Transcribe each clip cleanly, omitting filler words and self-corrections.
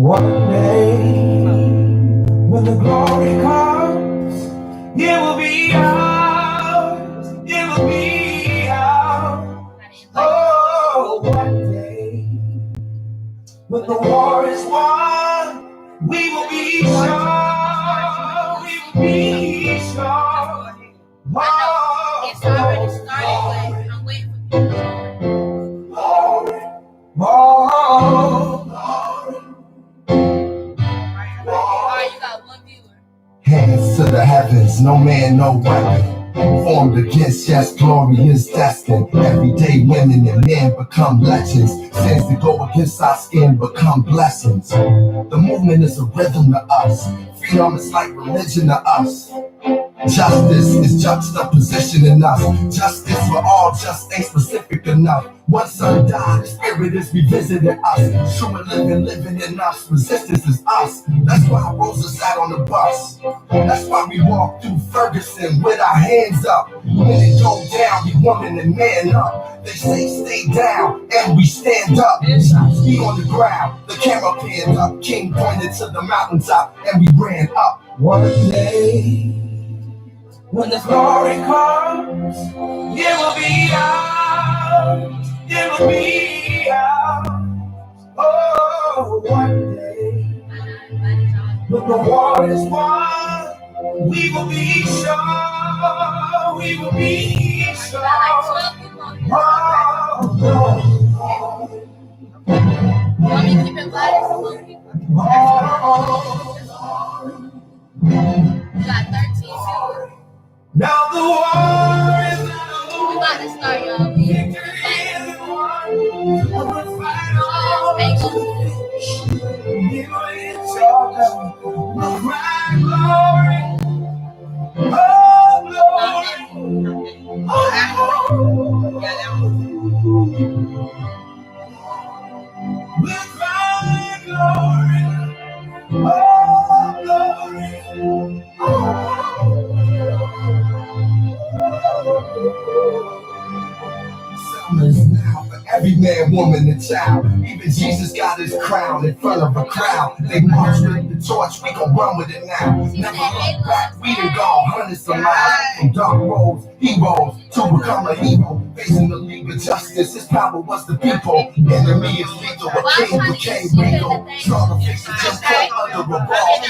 One day, when the glory comes, it will be ours. It will be ours. Oh, one day, when the war is won, we will be sure. We will be sure. Oh, it's already started, but I'm waiting for you. Alright, you got one viewer. Hands to the heavens, no man, no weapon formed against, yes, glory is destined. Everyday women and men become legends. Sins that go against our skin become blessings. The movement is a rhythm to us. Freedom is like religion to us. Justice is juxtaposition in us. Justice for all just ain't specific enough. One son died, the spirit is revisiting us. True and living in us. Resistance is us. That's why Rosa sat on the bus. That's why we walk through Ferguson with our hands up. When it goes down, we woman and man up. They say stay down, and we stand up. Shots be on the ground, the camera panned up. King pointed to the mountaintop, and we ran up. One day, when the glory comes, it will be ours. It will be ours. Oh, one day, when the war is won, we will be sure. We will be sure. Oh, let me keep it light. You got 13 seconds. Now the war is over. We about to start, y'all. Victory is won. We'll fight on. You are in charge. We'll cry glory. Oh, glory. Oh, we'll cry glory. Oh, glory. Summer's now for every man, woman, and child. Even Jesus got his crown in front of a crowd. They march with the torch, we gon' run with it now. Never look back, we done gone hundreds of miles. From dark roads, heroes, to become a hero. Facing the League of Justice, his power was the people. Enemy is lethal, a king became regal. Strong fiction just caught under a ball.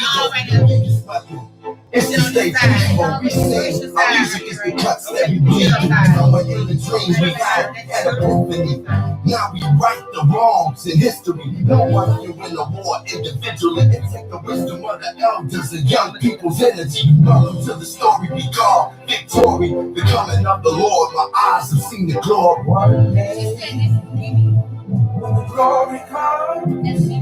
It's the stage peaceful, we sing. Our music is the cuts that we bleed through. Somewhere in the dreams we had epiphany. Now we right the wrongs in history. No one can win a war individually. And take the wisdom of the elders and young people's energy. Welcome to the story we call victory. The coming of the Lord, my eyes have seen the glory. One day, when the glory comes, it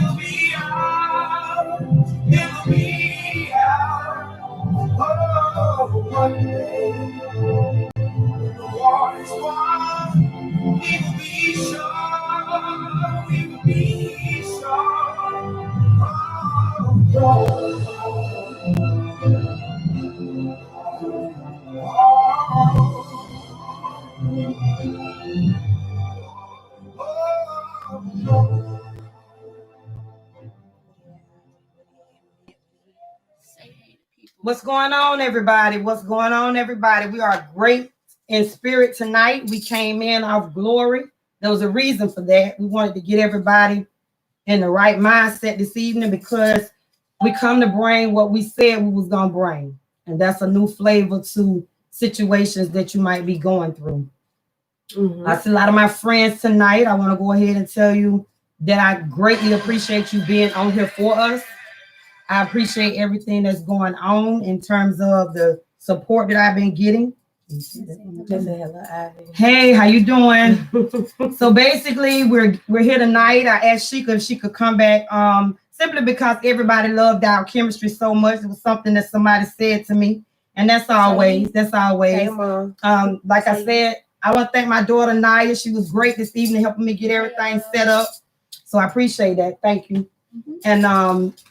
will be ours. It will be ours. Oh, one day, when the war is won, we will be sure. We will be sure. Oh, What's going on, everybody? What's going on, everybody? We are great in spirit tonight. We came in off glory. There was a reason for that. We wanted to get everybody in the right mindset this evening because we come to bring what we said we was going to bring. And that's a new flavor to situations that you might be going through. I see a lot of my friends tonight. I want to go ahead and tell you that I greatly appreciate you being on here for us. I appreciate everything that's going on in terms of the support that I've been getting. Hey, how you doing? So basically, we're here tonight. I asked Sheikah if she could come back simply because everybody loved our chemistry so much. It was something that somebody said to me, and that's always. Like I said, I want to thank my daughter Naya. She was great this evening, helping me get everything set up. So I appreciate that. Thank you. And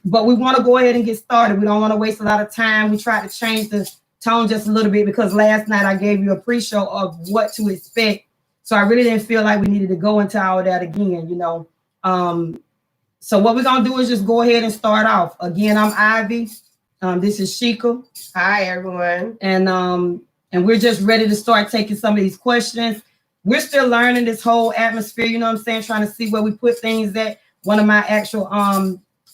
but we want to go ahead and get started. We don't want to waste a lot of time. We tried to change the tone just a little bit because last night I gave you a pre-show of what to expect. So I really didn't feel like we needed to go into all that again, you know. So what we're gonna do is just go ahead and start off. Again, I'm Ivy. This is Sheikah. Hi, everyone. And we're just ready to start taking some of these questions. We're still learning this whole atmosphere, you know what I'm saying? Trying to see where we put things at. One of my actual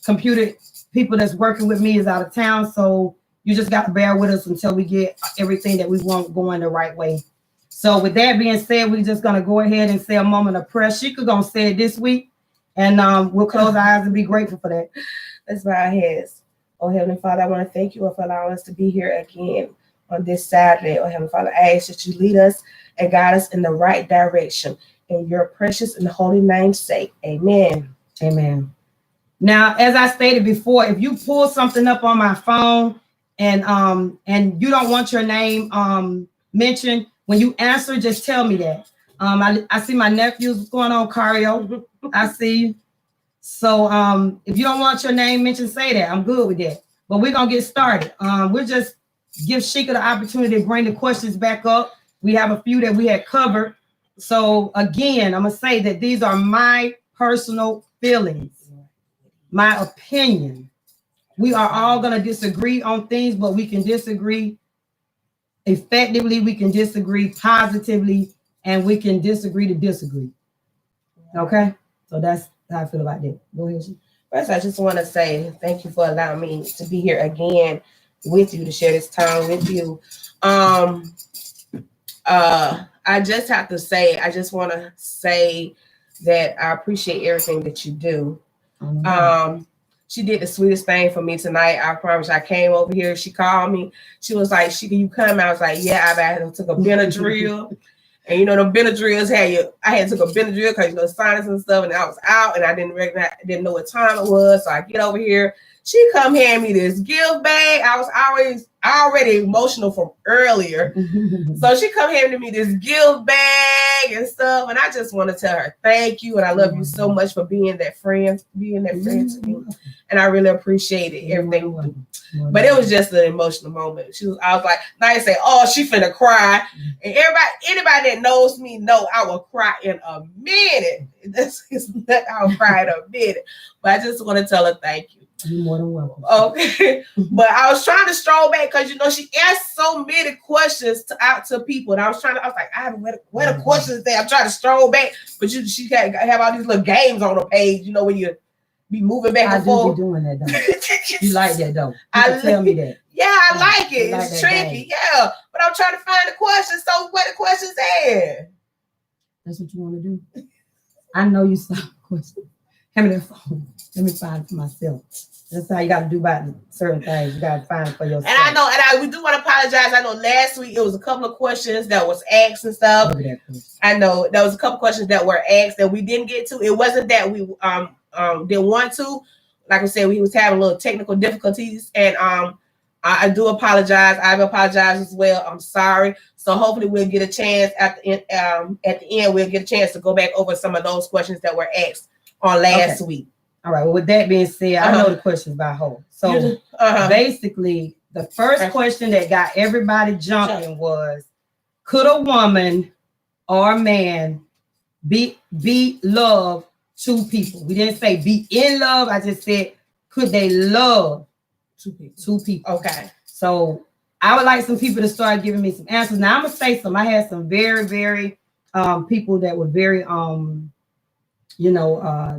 computer people that's working with me is out of town. So you just got to bear with us until we get everything that we want going the right way. So with that being said, we're just going to go ahead and say a moment of prayer. Sheikah going to say it this week. And we'll close our eyes and be grateful for that. Let's bow our heads. Oh, Heavenly Father, I want to thank you for allowing us to be here again on this Saturday. Oh, Heavenly Father, I ask that you lead us and guide us in the right direction. In your precious and holy name's sake. Amen. Amen. Now, as I stated before, if you pull something up on my phone and you don't want your name mentioned, when you answer, just tell me that. I see my nephews. What's going on, Cario? I see you. So if you don't want your name mentioned, say that. I'm good with that. But we're gonna get started. We'll just give Sheikah the opportunity to bring the questions back up. We have a few that we had covered. So again, I'm gonna say that these are my personal feelings, my opinion. We are all gonna disagree on things, but we can disagree effectively, we can disagree positively, and we can disagree to disagree. Okay? So that's how I feel about that. Go ahead. First, I just want to say thank you for allowing me to be here again with you, to share this time with you. I just have to say, I just want to say that I appreciate everything that you do. She did the sweetest thing for me tonight. I promise. I came over here. She called me. She was like, "Sheikah, you come?" I was like, "Yeah, I took a Benadryl." And you know, the Benadryls I had took a Benadryl because you know sinus and stuff, and I was out, and I didn't know what time it was. So I get over here. She come hand me this gift bag. I was already emotional from earlier. So she come handing me this gift bag and stuff. And I just want to tell her thank you. And I love you so much for being that friend to me. And I really appreciate it, everything you do. But it was just an emotional moment. I was like, now you say, oh, she finna cry. And anybody that knows me know I will cry in a minute. I will cry in a minute. But I just want to tell her thank you. You're more than welcome. Okay. But I was trying to stroll back because you know she asked so many questions out to people. And I was like, where the questions there? I'm trying to stroll back, but she can't have all these little games on the page, you know, when you be moving back and forth. I do be doing that though. You like that though. Tell me that. Yeah, I like it. It's tricky, yeah. But I'm trying to find the questions. So where the questions at? That's what you want to do. I know you saw the question. Hand me that phone. Let me find it for myself. That's how you got to do about certain things. You got to find it for yourself. And I know, we do want to apologize. I know last week it was a couple of questions that was asked and stuff. I know there was a couple of questions that were asked that we didn't get to. It wasn't that we didn't want to. Like I said, we was having a little technical difficulties, and I do apologize. I've apologized as well. I'm sorry. So hopefully we'll get a chance at the end. We'll get a chance to go back over some of those questions that were asked on last week. All right. Well, with that being said, I know the questions by whole. So basically, the first question that got everybody jumping was, could a woman or a man be love two people? We didn't say be in love. I just said, could they love two people? Okay. So I would like some people to start giving me some answers. Now I'm gonna say some. I had some very, very people that were very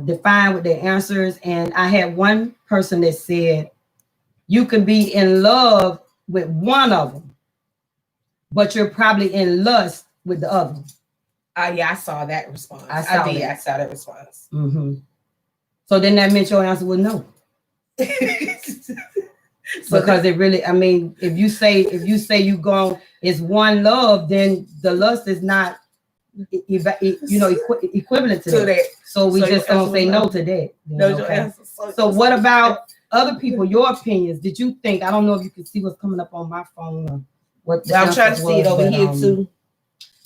defined with their answers. And I had one person that said, you can be in love with one of them, but you're probably in lust with the other. Yeah, I saw that response. I saw that response. Mm-hmm. So then that meant your answer was no. Because it really, I mean, if you say you go, it's one love, then the lust is not equivalent to that. So we just don't say no to that. Okay? So what about other people, your opinions? Did you think, I don't know if you can see what's coming up on my phone or what I'm trying to see it over here too.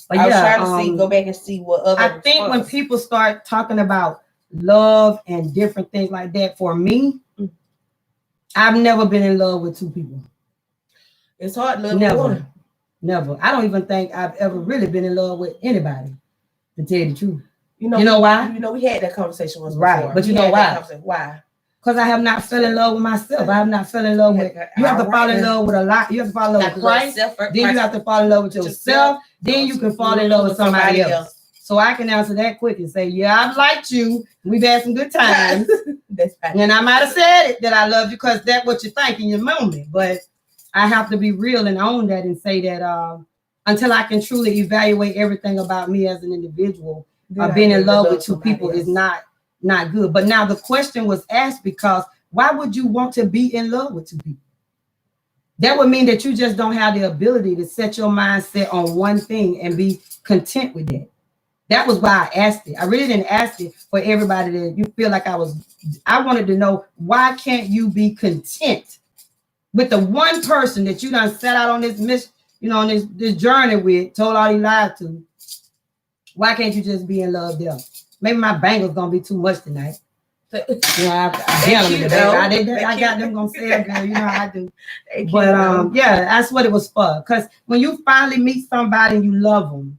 But I was trying to go back and see what other I think when people start talking about love and different things like that, for me, I've never been in love with two people. It's hard to love one. Never. I don't even think I've ever really been in love with anybody, to tell you the truth. You know why? You know, we had that conversation once Right, before. but you We know had why? that conversation. Why? Because I have not fell in love with myself. I have not fell in love with. You have to fall in love with a lot. You have to fall in love with Christ. Then you have to fall in love with yourself. Then you can fall in love with somebody else. So I can answer that quick and say, yeah, I've liked you. We've had some good times. That's fine. And I might have said it that I love you because that's what you think in your moment. But I have to be real and own that and say that until I can truly evaluate everything about me as an individual, being in love with two people is not good. But now the question was asked because why would you want to be in love with two people? That would mean that you just don't have the ability to set your mindset on one thing and be content with that. That was why I asked it. I really didn't ask it for everybody that you feel like I wanted to know, why can't you be content with the one person that you done set out on this on this journey with, told all these lies to? Why can't you just be in love there? Maybe my bangles gonna be too much tonight. Yeah, I got them gonna say it, girl. You know how I do. But yeah, that's what it was for. Because when you finally meet somebody and you love them,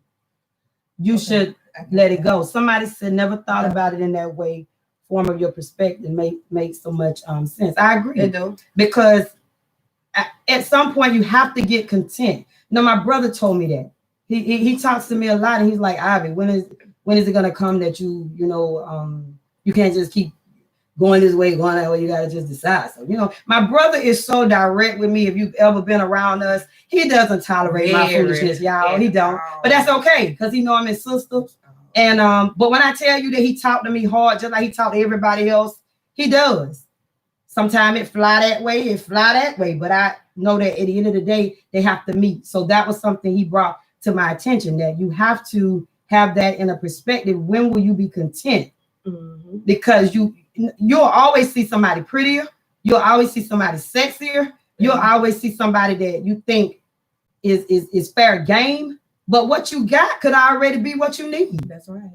you should let it go. Somebody said never thought about it in that way. Form of your perspective make so much sense. I agree. They do. Because at some point you have to get content. No, my brother told me that. He talks to me a lot, and he's like, Ivy, when is it gonna come that you can't just keep going this way, going that way? You gotta just decide. So my brother is so direct with me. If you've ever been around us, he doesn't tolerate my foolishness, y'all. He don't, but that's okay because he know I'm his sister. And but when I tell you that he talked to me hard, just like he talked to everybody else, he does. Sometimes it fly that way, but I know that at the end of the day, they have to meet. So that was something he brought to my attention, that you have to have that in a perspective. When will you be content? Mm-hmm. Because you'll always see somebody prettier. You'll always see somebody sexier. You'll always see somebody that you think is fair game. But what you got could already be what you need. That's right.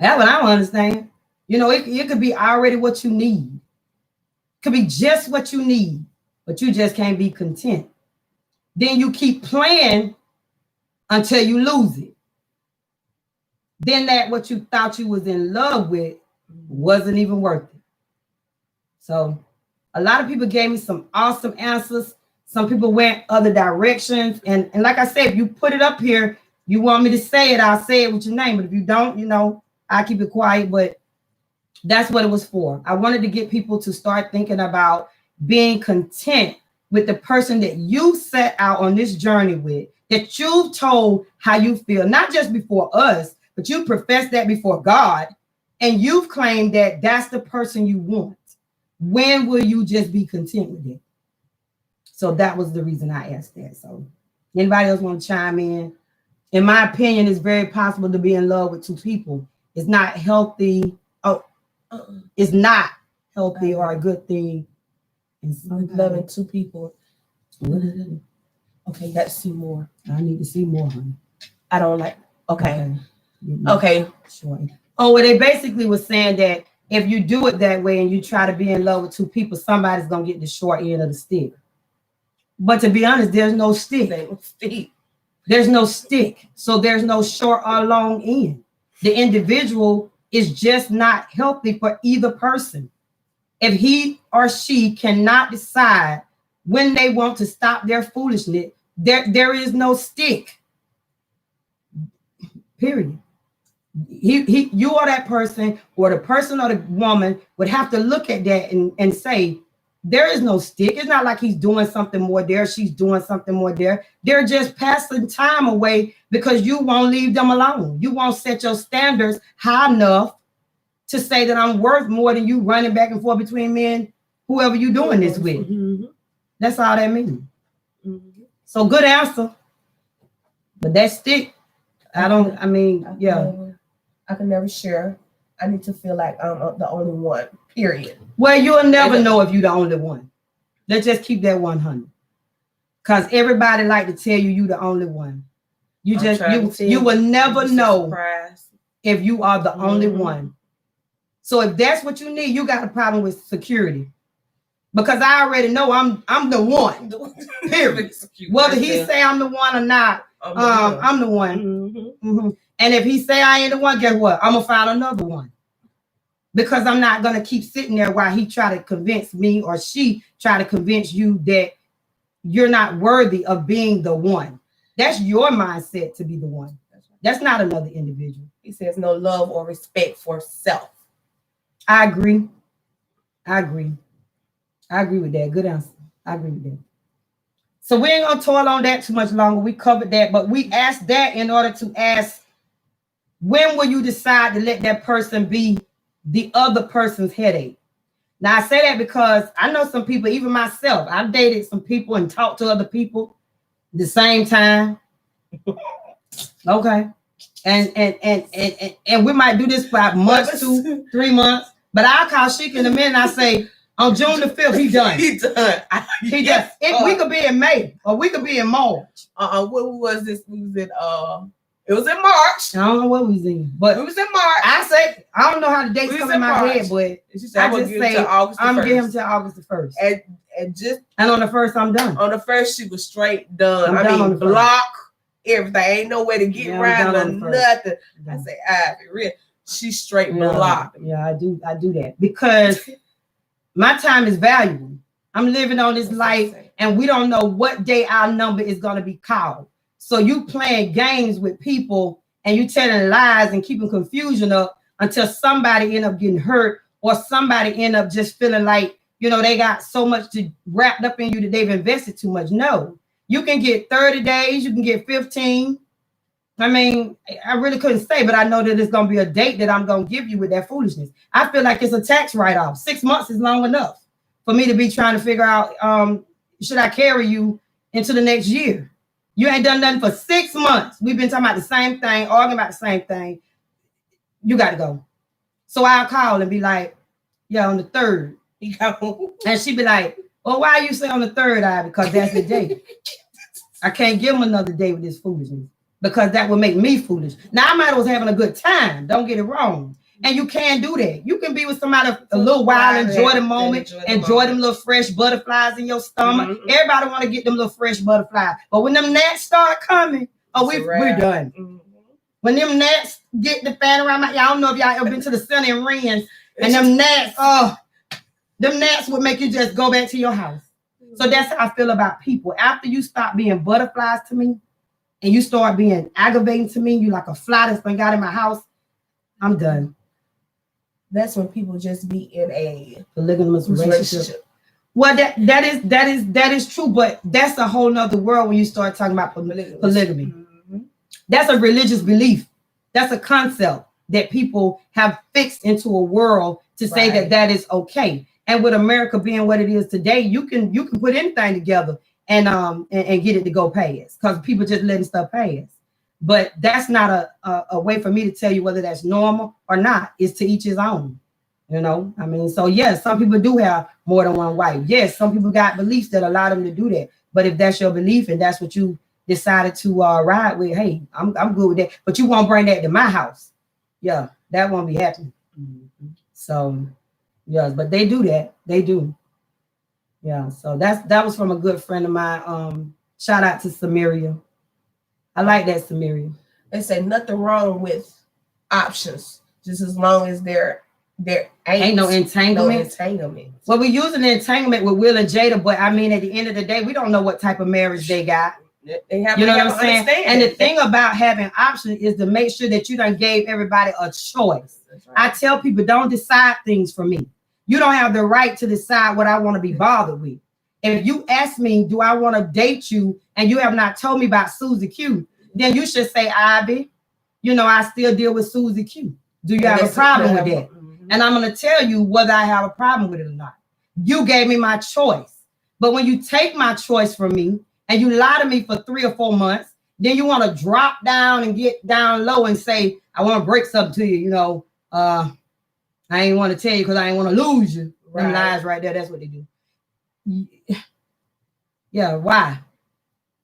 That's what I don't understand. It could be already what you need. Could be just what you need, but you just can't be content. Then you keep playing until you lose it. Then that what you thought you was in love with wasn't even worth it. So a lot of people gave me some awesome answers. Some people went other directions. And like I said, if you put it up here, you want me to say it, I'll say it with your name. But if you don't, I'll keep it quiet. But that's what it was for. I wanted to get people to start thinking about being content with the person that you set out on this journey with, that you've told how you feel, not just before us, but you profess that before God, and you've claimed that that's the person you want. When will you just be content with it? So that was the reason I asked that. So anybody else want to chime in? In my opinion, it's very possible to be in love with two people. It's not healthy. It's not healthy or a good thing. And loving two people. Okay, got to see more. I need to see more, honey. I don't like. Okay. Sure. Oh, well, they basically was saying that if you do it that way and you try to be in love with two people, somebody's gonna get the short end of the stick. But to be honest, there's no stick. There's no stick. So there's no short or long end. The individual is just not healthy for either person. If he or she cannot decide when they want to stop their foolishness, there is no stick. Period. You or that person, or the person or the woman would have to look at that and say, there is no stick. It's not like he's doing something more there, she's doing something more there. They're just passing time away because you won't leave them alone. You won't set your standards high enough to say that I'm worth more than you running back and forth between me and whoever you're doing this with. Mm-hmm. That's all that means. Mm-hmm. So good answer. But that stick, I can never share. I need to feel like I'm the only one, period. Well, you'll never know if you're the only one. Let's just keep that 100. Because everybody like to tell you the only one. You will never know if you are the only one. So if that's what you need, you got a problem with security. Because I already know I'm the one. Period. Whether he say I'm the one or not, I'm the one. Mm-hmm. Mm-hmm. And if he say I ain't the one, guess what? I'm gonna find another one. Because I'm not gonna keep sitting there while he try to convince me or she try to convince you that you're not worthy of being the one. That's your mindset to be the one. That's not another individual. He says no love or respect for self. I agree. I agree with that. Good answer. I agree with that. So we ain't gonna toil on that too much longer. We covered that, but we asked that in order to ask, when will you decide to let that person be the other person's headache? Now I say that because I know some people, even myself, I've dated some people and talked to other people at the same time. Okay. And we might do this for a month, 2, 3 months, but I'll call Sheik in a minute and I say, on June the 5th, he done. He done. He done. We could be in May or we could be in March. What was this? It was in March. I don't know what we was in, but it was in March. I say I don't know how the dates come in my head, but I just say I'm giving him till August the 1st. And on the 1st, I'm done. On the 1st, she was straight done. I mean, block everything. Ain't no way to get around or nothing. I say, real. She's straight blocked. Yeah, I do that because my time is valuable. I'm living on this life, and we don't know what day our number is going to be called. So you playing games with people and you telling lies and keeping confusion up until somebody end up getting hurt or somebody end up just feeling like, you know, they got so much wrapped up in you that they've invested too much. No, you can get 30 days, you can get 15. I mean, I really couldn't say, but I know that it's going to be a date that I'm going to give you with that foolishness. I feel like it's a tax write-off. 6 months is long enough for me to be trying to figure out, should I carry you into the next year? You ain't done nothing for 6 months. We've been talking about the same thing, arguing about the same thing. You got to go. So I'll call and be like, yeah, on the 3rd. And she'd be like, well, why you say on the 3rd, because that's the day. I can't give him another day with this foolishness because that would make me foolish. Now, I might was having a good time. Don't get it wrong. And you can do that. You can be with somebody a little while, enjoy the moment, enjoy them little fresh butterflies in your stomach. Mm-hmm. Everybody want to get them little fresh butterflies. But when them gnats start coming, we're done. Mm-hmm. When them gnats get the fan around, y'all don't know if y'all ever been to the sun and rain, and them gnats would make you just go back to your house. So that's how I feel about people. After you stop being butterflies to me and you start being aggravating to me, you like a fly that's been got in my house, I'm done. That's when people just be in a polygamous relationship. Well, that is true, but that's a whole nother world when you start talking about polygamy. Mm-hmm. That's a religious belief. That's a concept that people have fixed into a world to say that is okay. And with America being what it is today, you can put anything together and get it to go past because people just letting stuff pass. But that's not a way for me to tell you whether that's normal or not. It's to each his own, you know. I mean, so yes, some people do have more than one wife. Yes, some people got beliefs that allow them to do that. But if that's your belief and that's what you decided to ride with, hey, I'm good with that. But you won't bring that to my house. Yeah, that won't be happening. Mm-hmm. So yes, but they do that. They do. Yeah. So that was from a good friend of mine. Shout out to Samaria. I like that, Samaria. They say nothing wrong with options, just as long as there ain't no entanglement. Well, we're using the entanglement with Will and Jada, but I mean, at the end of the day, we don't know what type of marriage they got. They have, you know what I'm saying? And the thing about having options is to make sure that you done gave everybody a choice. Right. I tell people, don't decide things for me. You don't have the right to decide what I want to be bothered with. If you ask me, do I want to date you, and you have not told me about Susie Q, then you should say, Ivy, you know, I still deal with Susie Q. Do you have a problem with that? Mm-hmm. And I'm going to tell you whether I have a problem with it or not. You gave me my choice. But when you take my choice from me and you lie to me for 3 or 4 months, then you want to drop down and get down low and say, I want to break something to you, you know, I ain't want to tell you because I ain't want to lose you. Right. Them lies right there, that's what they do. Yeah, why?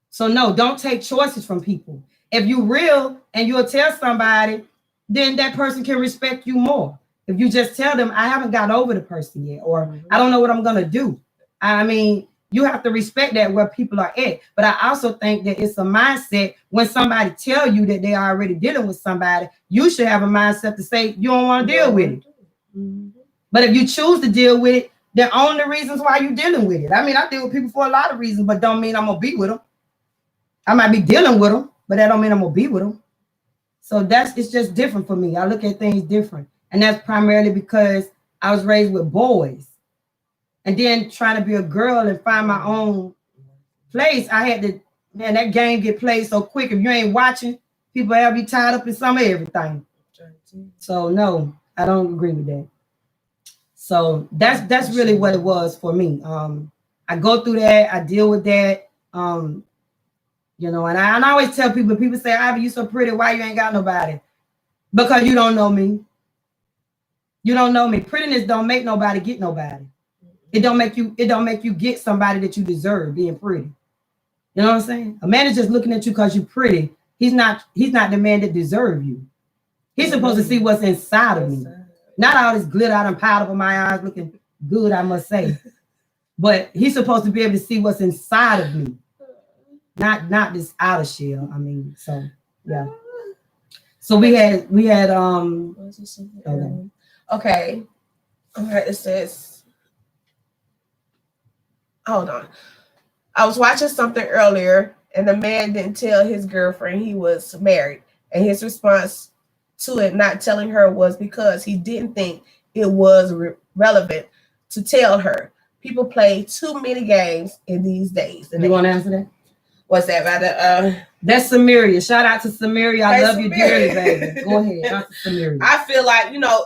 So no, don't take choices from people. If you're real and you'll tell somebody, then that person can respect you more. If you just tell them, I haven't got over the person yet, or I don't know what I'm going to do. I mean, you have to respect that where people are at. But I also think that it's a mindset when somebody tell you that they are already dealing with somebody, you should have a mindset to say you don't want to deal with it. But if you choose to deal with it, they're only the reasons why you're dealing with it. I mean, I deal with people for a lot of reasons, but don't mean I'm gonna be with them. I might be dealing with them, but that don't mean I'm gonna be with them. So it's just different for me. I look at things different. And that's primarily because I was raised with boys. And then trying to be a girl and find my own place, I had to, man, that game get played so quick. If you ain't watching, people have you tied up in some of everything. So no, I don't agree with that. So that's really what it was for me. I go through that, I deal with that. You know, and I always tell people say, Ivy, you so pretty, why you ain't got nobody? Because you don't know me. You don't know me. Prettiness don't make nobody get nobody. It don't make you get somebody that you deserve being pretty. You know what I'm saying? A man is just looking at you because you're pretty. He's not the man that deserves you. He's supposed to see what's inside of me. Not all this glitter out and powder over my eyes looking good, I must say. But he's supposed to be able to see what's inside of me. Not this outer shell. I mean, so yeah. So we had okay. All right, it says, hold on. I was watching something earlier and the man didn't tell his girlfriend he was married. And his response to it not telling her was because he didn't think it was relevant to tell her. People play too many games in these days. You want to answer that? What's that about the that's Samaria. Shout out to Samaria. I love you dearly, baby. Go ahead. Dr. Samaria. I feel like, you know,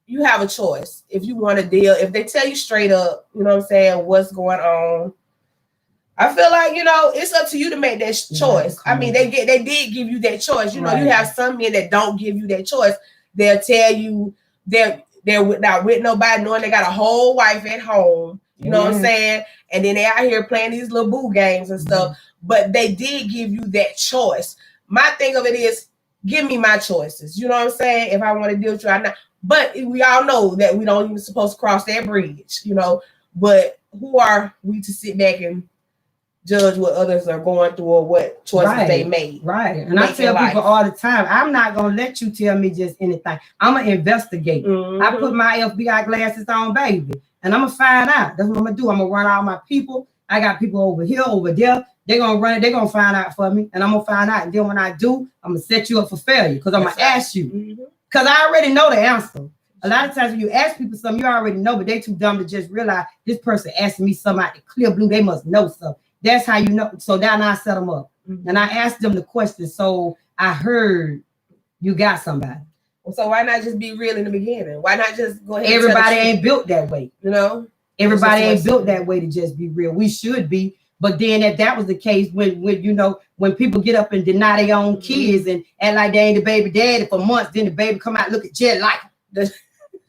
you have a choice. If you want to deal, if they tell you straight up, you know what I'm saying, what's going on. I feel like, you know, it's up to you to make that choice. I mean, they did give you that choice. You know, you have some men that don't give you that choice. They'll tell you they're not with nobody, knowing they got a whole wife at home. You know what I'm saying? And then they out here playing these little boo games and stuff. But they did give you that choice. My thing of it is, give me my choices. You know what I'm saying? If I want to deal with you, I'm not. But we all know that we don't even supposed to cross that bridge, you know. But who are we to sit back and judge what others are going through or what choices they made? Right. And I tell people all the time, I'm not going to let you tell me just anything. I'm going to investigate. I put my FBI glasses on, baby. And I'm going to find out. That's what I'm going to do. I'm going to run all my people. I got people over here, over there. They're going to run it. They're going to find out for me. And I'm going to find out. And then when I do, I'm going to set you up for failure because I'm going to ask you. Because I already know the answer. A lot of times when you ask people something, you already know, but they too dumb to just realize this person asking me something out the clear blue. They must know something. That's how you know. So then I set them up. And I asked them the question. So I heard you got somebody. So why not just be real in the beginning? Why not just go ahead? Everybody ain't built that way. You know? Everybody ain't built that way to just be real. We should be. But then if that was the case, when you know, when people get up and deny their own kids and act like they ain't the baby daddy for months, then the baby come out look at Jet like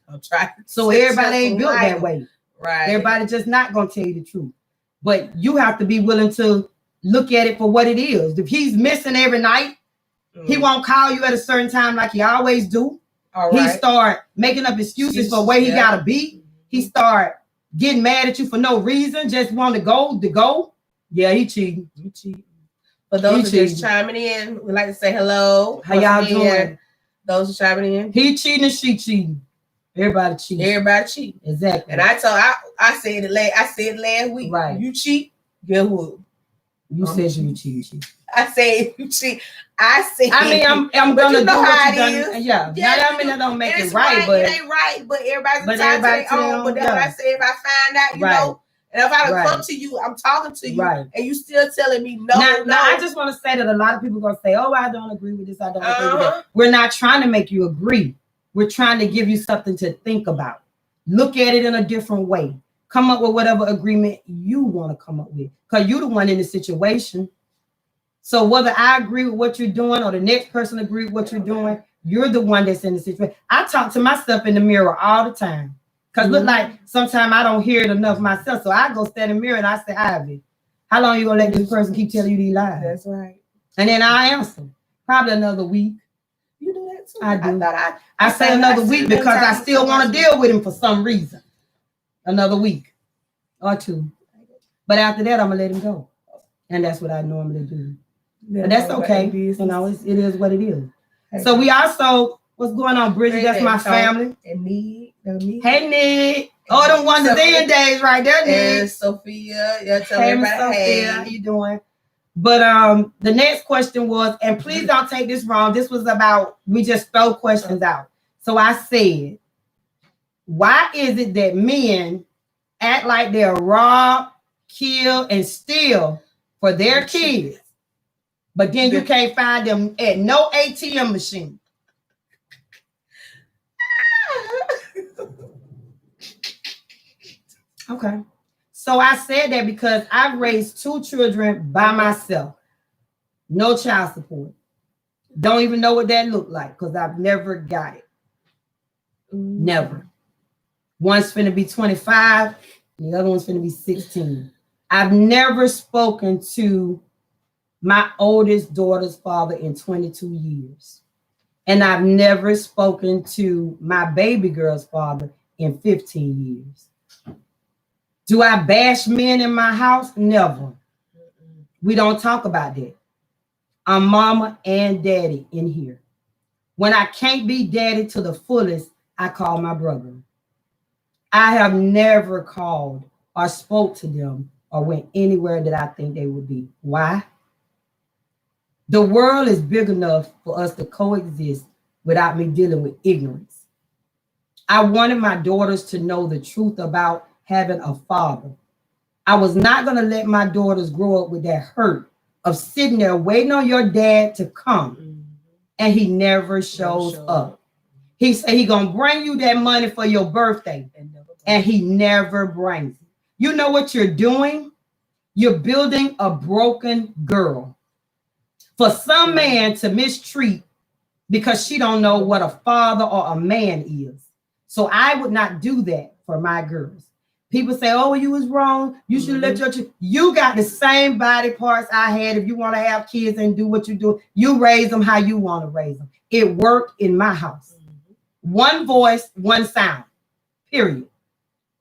I'm trying. So everybody ain't built that way. Right. Everybody just not gonna tell you the truth. But you have to be willing to look at it for what it is. If he's missing every night, he won't call you at a certain time like he always do. He start making up excuses for where he gotta be. He start getting mad at you for no reason, just want to go. Yeah, he cheating. You cheating. For those who just chiming in, we like to say hello. How y'all doing? Those who chiming in. He cheating and she cheating. Everybody cheating. Everybody cheating. Exactly. And I said it last week. Right. You cheat, get what? You said you cheat. I said you cheat. I mean, I'm gonna you know do how what you it done. is. Yeah. I mean, that don't make it right, but it ain't right. But everybody's but entitled to everybody their own. But that's what I say. If I find out, you know, and if I come to you, I'm talking to you, and you still telling me no. Now, I just want to say that a lot of people gonna say, "Oh, I don't agree with this. I don't agree with that." We're not trying to make you agree. We're trying to give you something to think about. Look at it in a different way. Come up with whatever agreement you want to come up with, because you're the one in the situation. So whether I agree with what you're doing or the next person agree with what you're doing, you're the one that's in the situation. I talk to myself in the mirror all the time. Because look like sometimes I don't hear it enough myself. So I go stand in the mirror and I say, Ivy, how long you gonna let this person keep telling you these lies? That's right. And then I answer. Probably another week. You do that too. I do. I say another week because I still want to deal with him for some reason. Another week or two. But after that, I'm gonna let him go. And that's what I normally do. But that's okay. You know, it is what it is. So we also, what's going on, Bridget? That's my family. And Nick. Hey, Nick. Oh, them Wonder Then days right there, Nick. And Sophia. Yeah, tell Hey, everybody, Sophia, hey. how you doing? But the next question was, and please don't take this wrong, this was about, we just throw questions out. So I said, why is it that men act like they're rob, kill, and steal for their kids, but then you can't find them at no ATM machine? Okay. So I said that because I've raised 2 children by myself. No child support. Don't even know what that looked like because I've never got it. Never. One's finna be 25, and the other one's finna be 16. I've never spoken to my oldest daughter's father in 22 years. And I've never spoken to my baby girl's father in 15 years. Do I bash men in my house? Never. We don't talk about that. I'm mama and daddy in here. When I can't be daddy to the fullest, I call my brother. I have never called or spoke to them or went anywhere that I think they would be. Why? The world is big enough for us to coexist without me dealing with ignorance. I wanted my daughters to know the truth about having a father. I was not going to let my daughters grow up with that hurt of sitting there waiting on your dad to come, and he never shows up. He said he gonna bring you that money for your birthday, and he never brings it. You know what you're doing? You're building a broken girl. For some man to mistreat because she don't know what a father or a man is. So I would not do that for my girls. People say, oh, you was wrong. You should let your you got the same body parts I had. If you want to have kids and do what you do, you raise them how you want to raise them. It worked in my house. One voice, one sound, period.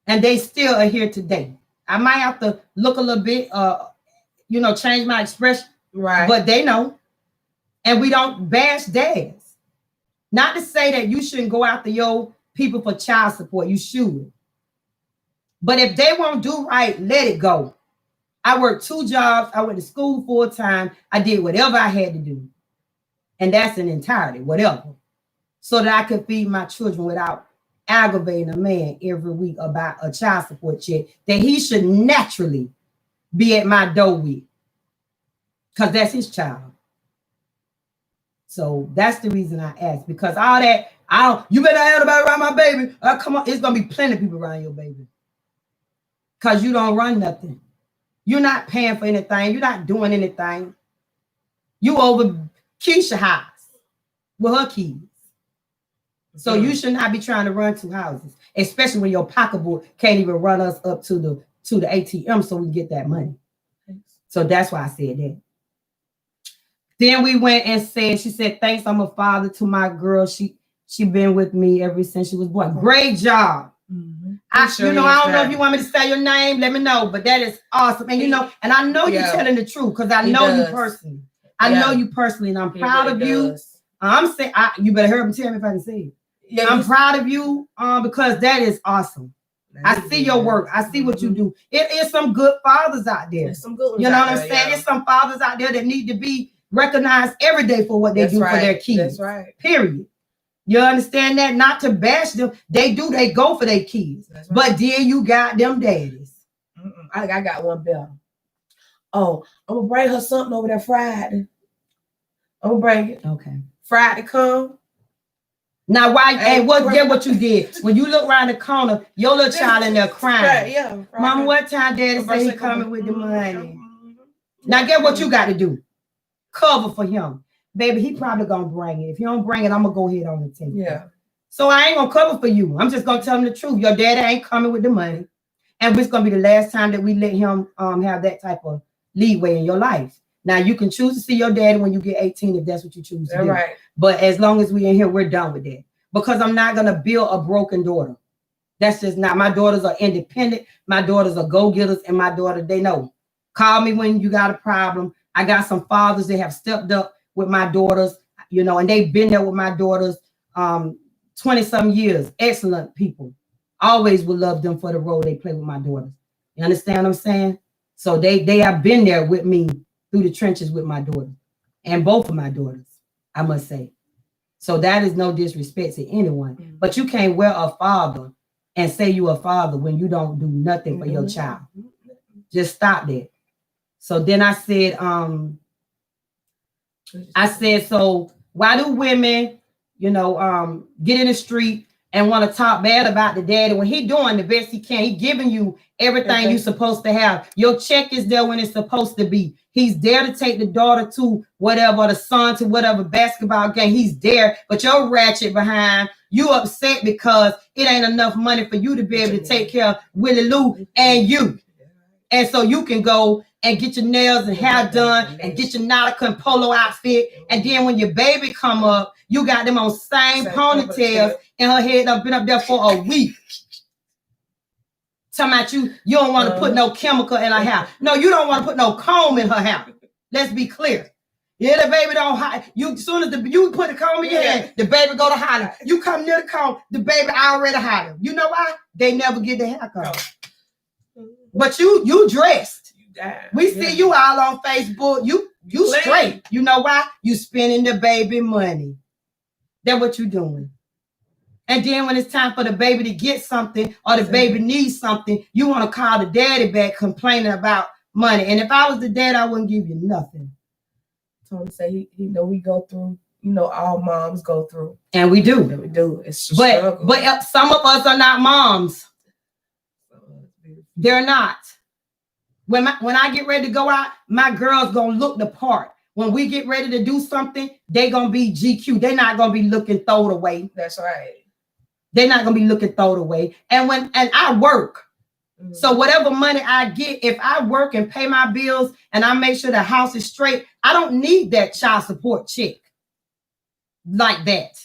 And they still are here today. I might have to look a little bit, change my expression. Right. But they know. And we don't bash dads. Not to say that you shouldn't go after your people for child support. You should. But if they won't do right, let it go. I worked 2 jobs. I went to school full time. I did whatever I had to do. And that's an entirety, whatever. So that I could feed my children without aggravating a man every week about a child support check that he should naturally be at my door with. Because that's his child. So that's the reason I asked. Because all that, you better have nobody around my baby. Come on, it's going to be plenty of people around your baby. Because you don't run nothing. You're not paying for anything. You're not doing anything. You over Keisha's house with her keys. So you should not be trying to run 2 houses, especially when your pocketbook can't even run us up to the ATM so we can get that money. So that's why I said that. Then we went and she said, thanks, I'm a father to my girl. She been with me ever since she was born. Great job. I don't know if you want me to say your name, let me know, but that is awesome. And and I know you're telling the truth because I know you personally. I know you personally, and I'm proud of you. I'm saying, you better hurry up and tell me if I can say it. Yeah, I'm proud of you because that is awesome. I see your work. I see what you do. It is some good fathers out there. There's some good ones. You know what I'm saying? Yeah. There's some fathers out there that need to be recognized every day for what they do for their kids. That's right. Period. You understand that? Not to bash them. They go for their kids. Right. But then you got them daddies. I got one better. Oh, I'm going to bring her something over there Friday. I'm going to bring it. Okay. Friday come. Now, get what you did. When you look around the corner, your little child in there crying. Right, yeah. Right. Mama, what time daddy say he coming with the money? Now, get what you got to do. Cover for him. Baby, he probably going to bring it. If you don't bring it, I'm going to go ahead on the table. Yeah. So I ain't going to cover for you. I'm just going to tell him the truth. Your daddy ain't coming with the money. And it's going to be the last time that we let him have that type of leeway in your life. Now, you can choose to see your daddy when you get 18 if that's what you choose to do. Right. But as long as we're in here, we're done with that. Because I'm not going to build a broken daughter. That's just not. My daughters are independent. My daughters are go-getters, and my daughter, they know. Call me when you got a problem. I got some fathers that have stepped up with my daughters, you know, and they've been there with my daughters 20-some years. Excellent people. Always will love them for the role they play with my daughters. You understand what I'm saying? So they have been there with me through the trenches with my daughter, and both of my daughters, I must say. So that is no disrespect to anyone, but you can't wear a father and say you a father when you don't do nothing for your child. Just stop that. So then I said, so why do women, you know, get in the street and want to talk bad about the daddy when he doing the best he can? He giving you everything you're supposed to have. Your check is there when it's supposed to be. He's there to take the daughter to whatever, the son to whatever basketball game. He's there, but you're ratchet behind. You upset because it ain't enough money for you to be able to take care of Willie Lou and you. And so you can go and get your nails and hair done and get your Nautica and polo outfit. And then when your baby come up, you got them on same ponytails and her head up been up there for a week. Talking about you don't want to put no chemical in her hair. No, you don't want to put no comb in her hair. Let's be clear. Yeah, the baby don't hide. You as soon as you put the comb in your head, the baby go to hiding. You come near the comb, the baby already hiding. You know why? They never get the haircut. But you dressed. We see you all on Facebook. You straight. You know why? You spending the baby money. That's what you doing. And then when it's time for the baby to get something or the baby needs something, you want to call the daddy back complaining about money. And if I was the dad, I wouldn't give you nothing. Tony say he know we go through, you know, all moms go through. And we do. And we do. It's a but struggle. But some of us are not moms. They're not. When I get ready to go out, my girls gonna look the part. When we get ready to do something, they gonna be GQ. They're not gonna be looking thrown away. That's right. They're not gonna be looking thrown away. And I work. Mm-hmm. So whatever money I get, if I work and pay my bills and I make sure the house is straight, I don't need that child support check like that.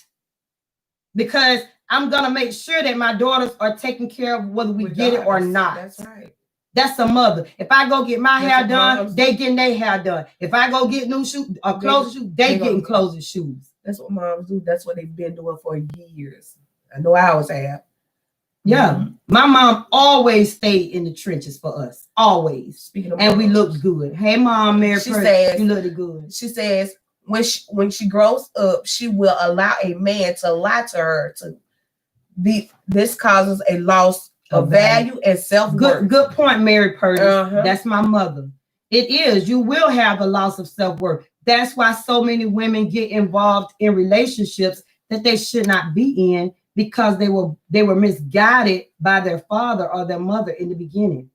Because I'm gonna make sure that my daughters are taken care of whether we get it or not. That's right. That's a mother. If I go get my hair done, they getting their hair done. If I go get new shoes or clothes and shoes, they getting clothes and shoes. That's what moms do. That's what they've been doing for years. I know I always have. Yeah. Mm-hmm. My mom always stayed in the trenches for us. Always. Speaking of and moms, we looked good. Hey, Mom, Mary, she says, you looked good. She says when she grows up, she will allow a man to lie to her to be. This causes a loss of value and self-worth. Good point, Mary Purdy. That's my mother. It is. You will have a loss of self-worth. That's why so many women get involved in relationships that they should not be in because they were misguided by their father or their mother in the beginning.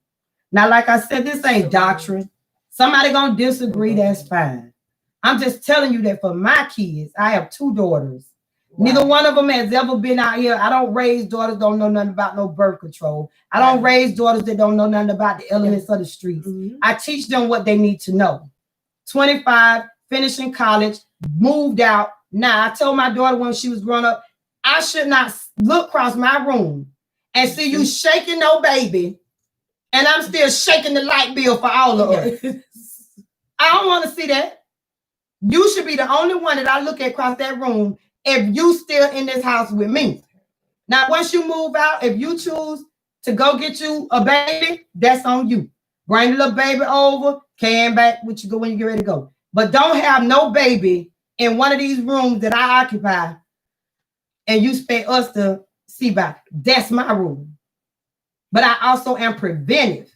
Now, like I said, this ain't doctrine. Somebody gonna disagree, that's fine. I'm just telling you that for my kids, I have 2 daughters. Wow. Neither one of them has ever been out here. I don't raise daughters don't know nothing about no birth control. I don't raise daughters that don't know nothing about the elements of the streets. Mm-hmm. I teach them what they need to know. 25, finishing college, moved out. Now, I told my daughter when she was growing up, I should not look across my room and see you shaking no baby, and I'm still shaking the light bill for all of us. I don't want to see that. You should be the only one that I look at across that room if you still in this house with me. Now, once you move out, if you choose to go get you a baby, that's on you. Bring the little baby over, can back with you go when you get ready to go. But don't have no baby in one of these rooms that I occupy and you expect us to see by. That's my rule. But I also am preventive.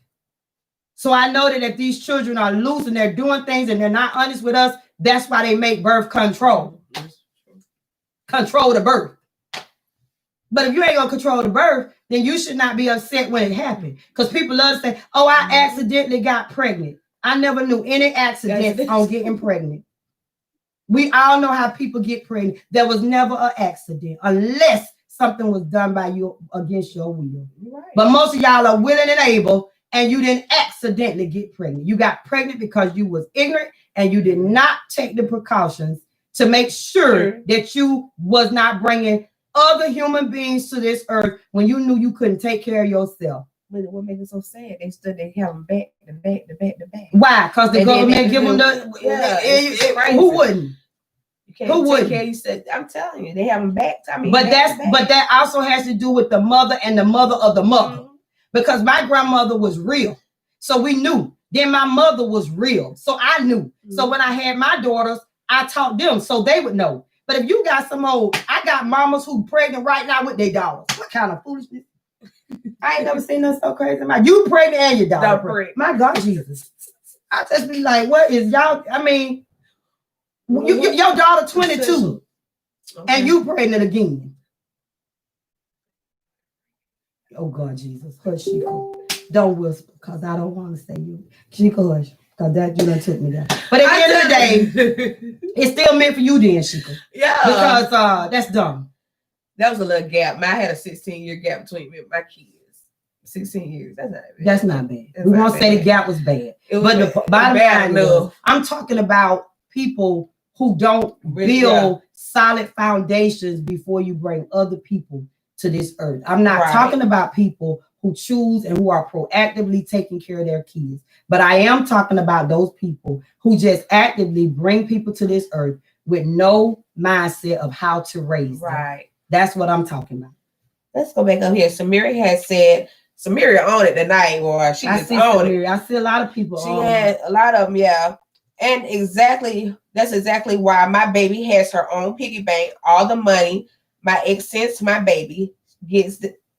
So I know that if these children are loose and they're doing things and they're not honest with us, that's why they make birth control. Control the birth. But if you ain't gonna control the birth, then you should not be upset when it happened. Because people love to say, oh, I accidentally got pregnant. I never knew any accident on getting pregnant. We all know how people get pregnant. There was never an accident unless something was done by you against your will. Right. But most of y'all are willing and able, and you didn't accidentally get pregnant. You got pregnant because you was ignorant and you did not take the precautions to make sure that you was not bringing other human beings to this earth when you knew you couldn't take care of yourself. But what makes it so sad? They stood there, have them back to back to back to back. Why? Because the And then government they give them do- the. yeah, it's crazy. Who wouldn't? You can't Who take wouldn't? care. You said, I'm telling you, they have them back. I mean, But back to back. that also has to do with the mother and the mother of the mother. Mhm. Because my grandmother was real. So we knew. Then my mother was real. So I knew. So when I had my daughters, I taught them so they would know. But if you got some old, I got mamas who pregnant right now with their daughters. What kind of foolishness? I ain't never seen nothing so crazy. You pregnant and your daughter pregnant. My God, Jesus. I just be like, what is y'all? I mean, your daughter 22 and you pregnant again. Oh God, Jesus. Hush, Chico. Don't whisper, because I don't want to say you. Chico, hush, because that you done took me down. But at the end of the day, it's still meant for you then, Chico. Yeah. Because that's dumb. That was a little gap. I had a 16-year gap between me and my kids. 16 years. That's not bad. That's not bad. That's We not won't say bad. the gap was bad. It was But the bottom bad line is, enough. I'm talking about people who don't Really, build solid foundations before you bring other people to this earth. I'm not Right. talking about people who choose and who are proactively taking care of their kids. But I am talking about those people who just actively bring people to this earth with no mindset of how to raise them. Right. That's what I'm talking about. Let's go back up here. Samira has said, Samira on it tonight, boy. She I is see on it. Samira. I see a lot of people She on had a lot of them, yeah. And that's exactly why my baby has her own piggy bank. All the money my ex sends to my baby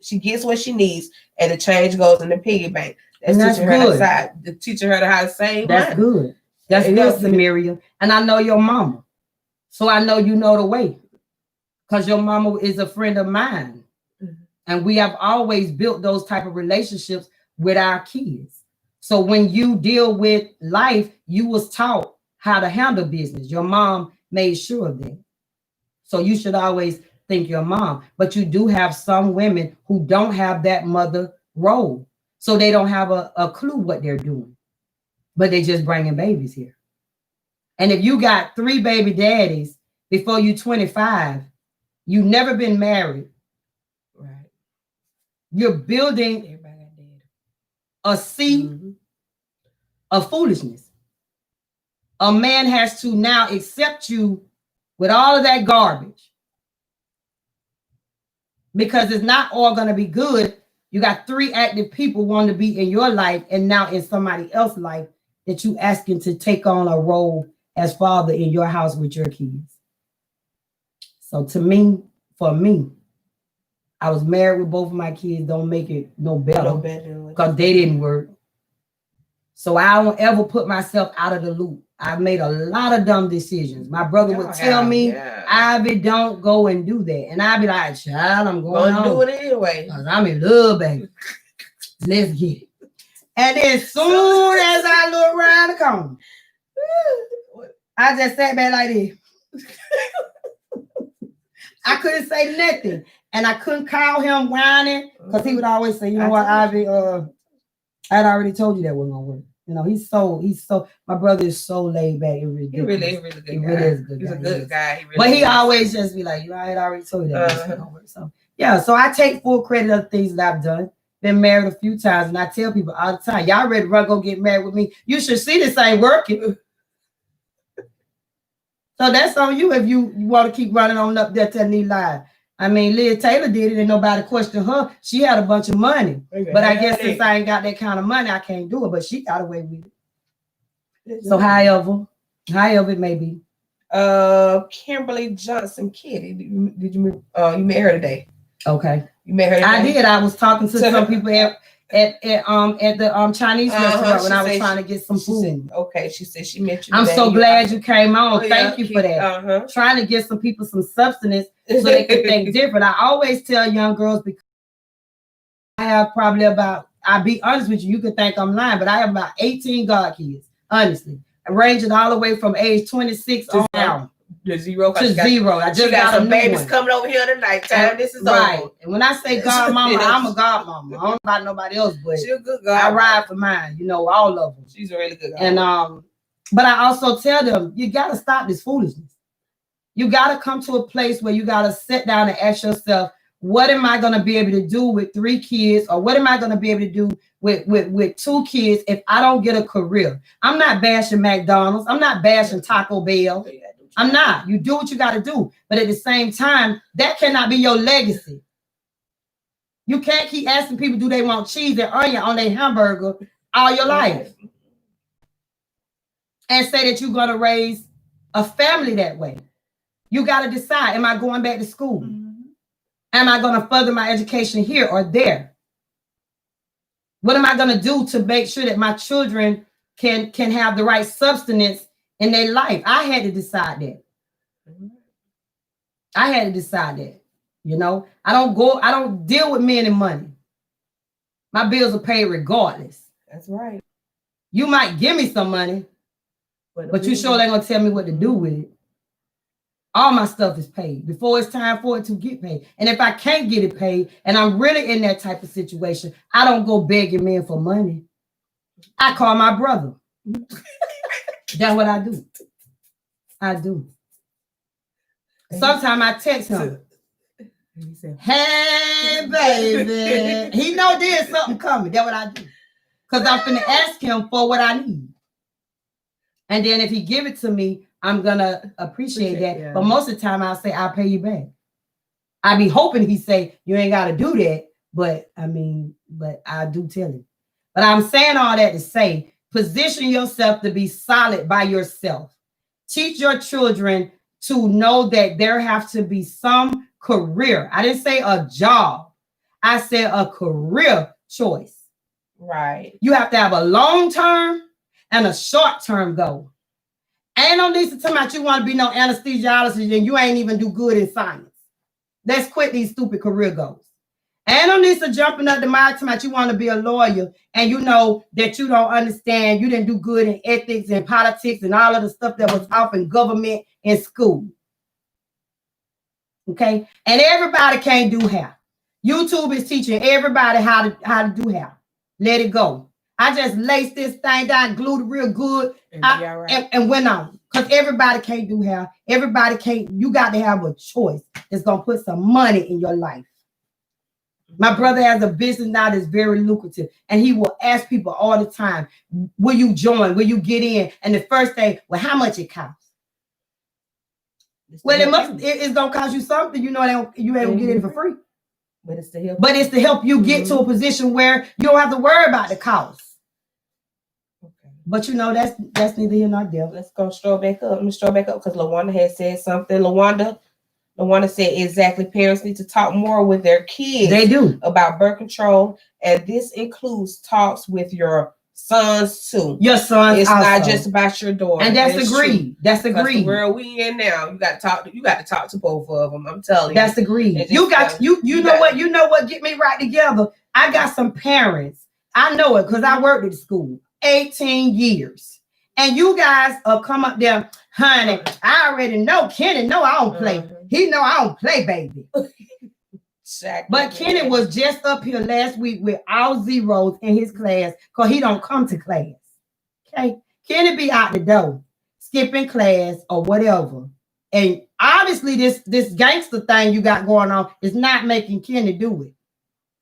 she gets what she needs, and the change goes in the piggy bank. That's teaching her how to save That's money. good. That's And good, that's- Samaria. And I know your mama. So I know you know the way. Because your mama is a friend of mine. Mhm. And we have always built those type of relationships with our kids. So when you deal with life, you was taught how to handle business. Your mom made sure of that. So you should always thank your mom. But you do have some women who don't have that mother role. So they don't have a clue what they're doing. But they just bringing babies here. And if you got 3 baby daddies before you 25, you never been married. Right. You're building Everybody got dead. a seed Mhm. of foolishness. A man has to now accept you with all of that garbage because it's not all going to be good. You got 3 active people wanting to be in your life and now in somebody else's life that you asking to take on a role as father in your house with your kids. So to me, for me, I was married with both of my kids. Don't make it no better because they didn't work. So I don't ever put myself out of the loop. I've made a lot of dumb decisions. My brother would tell me, Ivy, don't go and do that. And I'd be like, child, I'm going to do it anyway. because I'm in love, baby. Let's get it. And then soon as I look around the corner, I just sat back like this. I couldn't say nothing. And I couldn't call him whining because he would always say, you know what, Ivy, I had already told you that wasn't going to work. You know, he's so, my brother is so laid back. It really He really is a good He's guy. a good guy. He really but he is. always just be like, you know, I had already told you that. This ain't gonna work. So yeah, so I take full credit of the things that I've done. Been married a few times, and I tell people all the time, y'all ready to run, go get married with me? You should see this ain't working. So that's on you if you want to keep running on up there telling these lies. I mean, Liz Taylor did it and nobody questioned her. She had a bunch of money. But I guess since I ain't got that kind of money, I can't do it. But she got away with it. So however it may be. Kimberly Johnson Kitty. Did you met her today? Okay. You met her today? I did. I was talking to some people at the Chinese restaurant when I was trying to get some food. She said she met you. I'm so glad you came on. Oh, Thank you for that. Trying to get some people some substance so they can think different. I always tell young girls, because I have probably I'll be honest with you, you could think I'm lying, but I have about 18 God kids, honestly. Ranging all the way from age 26 on down. To zero. I just got some babies coming over here tonight. This is right. over. And when I say God mama, I'm a God mama. I don't know about nobody else, but she's a good God. I ride for mine, you know, all of them. She's a really good God. And but I also tell them, you gotta stop this foolishness. You got to come to a place where you got to sit down and ask yourself, what am I going to be able to do with 3 kids? Or what am I going to be able to do with 2 kids if I don't get a career? I'm not bashing McDonald's. I'm not bashing Taco Bell. I'm not. You do what you got to do. But at the same time, that cannot be your legacy. You can't keep asking people, do they want cheese and onion on their hamburger all your life? And say that you're going to raise a family that way. You got to decide, am I going back to school? Am I going to further my education here or there? What am I going to do to make sure that my children can have the right substance in their life? I had to decide that. I had to decide that. You know, I don't deal with men and money. My bills are paid regardless. That's right. You might give me some money, but you sure ain't going to tell me what to do with it. All my stuff is paid before it's time for it to get paid. And if I can't get it paid and I'm really in that type of situation, I don't go begging men for money. I call my brother. That's what I do. I do. Sometimes I text him. Hey, baby. He know there's something coming. That's what I do. Because I'm finna ask him for what I need. And then if he give it to me, I'm gonna appreciate that. Yeah. But most of the time I'll say, I'll pay you back. I be hoping he say, you ain't gotta do that. But I do tell him. But I'm saying all that to say, position yourself to be solid by yourself. Teach your children to know that there have to be some career. I didn't say a job. I said a career choice. Right. You have to have a long-term and a short-term goal. Ain't no need to tell me you want to be no anesthesiologist and you ain't even do good in science. Let's quit these stupid career goals. Ain't no need to jumping up the mind to you want to be a lawyer and you know that you don't understand, you didn't do good in ethics and politics and all of the stuff that was off in government and school. Okay? And everybody can't do hair. YouTube is teaching everybody how to do hair. Let it go. I just laced this thing down, glued it real good, and went on. Because everybody can't do hair. Everybody can't. You got to have a choice that's going to put some money in your life. My brother has a business now that's very lucrative. And he will ask people all the time, will you join? Will you get in? And the first thing, well, how much it costs? Well, it's going to cost you something. You know, you ain't going to get in for free. But it's to help. But it's to help you get to a position where you don't have to worry about the cost. Okay. But you know, that's neither here nor there. Let's go stroll back up. Let me stroll back up because LaWanda had said something. LaWanda said exactly. Parents need to talk more with their kids. They do. About birth control. And this includes talks with your sons too. Your sons. It's also not just about your daughter. And that's agreed. That's agreed. The world we in now, you got to talk to both of them. I'm telling you. That's agreed. You know what get me right together. I got some parents. I know it because I worked at the school 18 years. And you guys come up there, honey, I already know Kenny know I don't play. He know I don't play, baby. But Kenny was just up here last week with all zeros in his class because he don't come to class. Okay? Kenny be out the door, skipping class or whatever. And obviously this gangster thing you got going on is not making Kenny do it.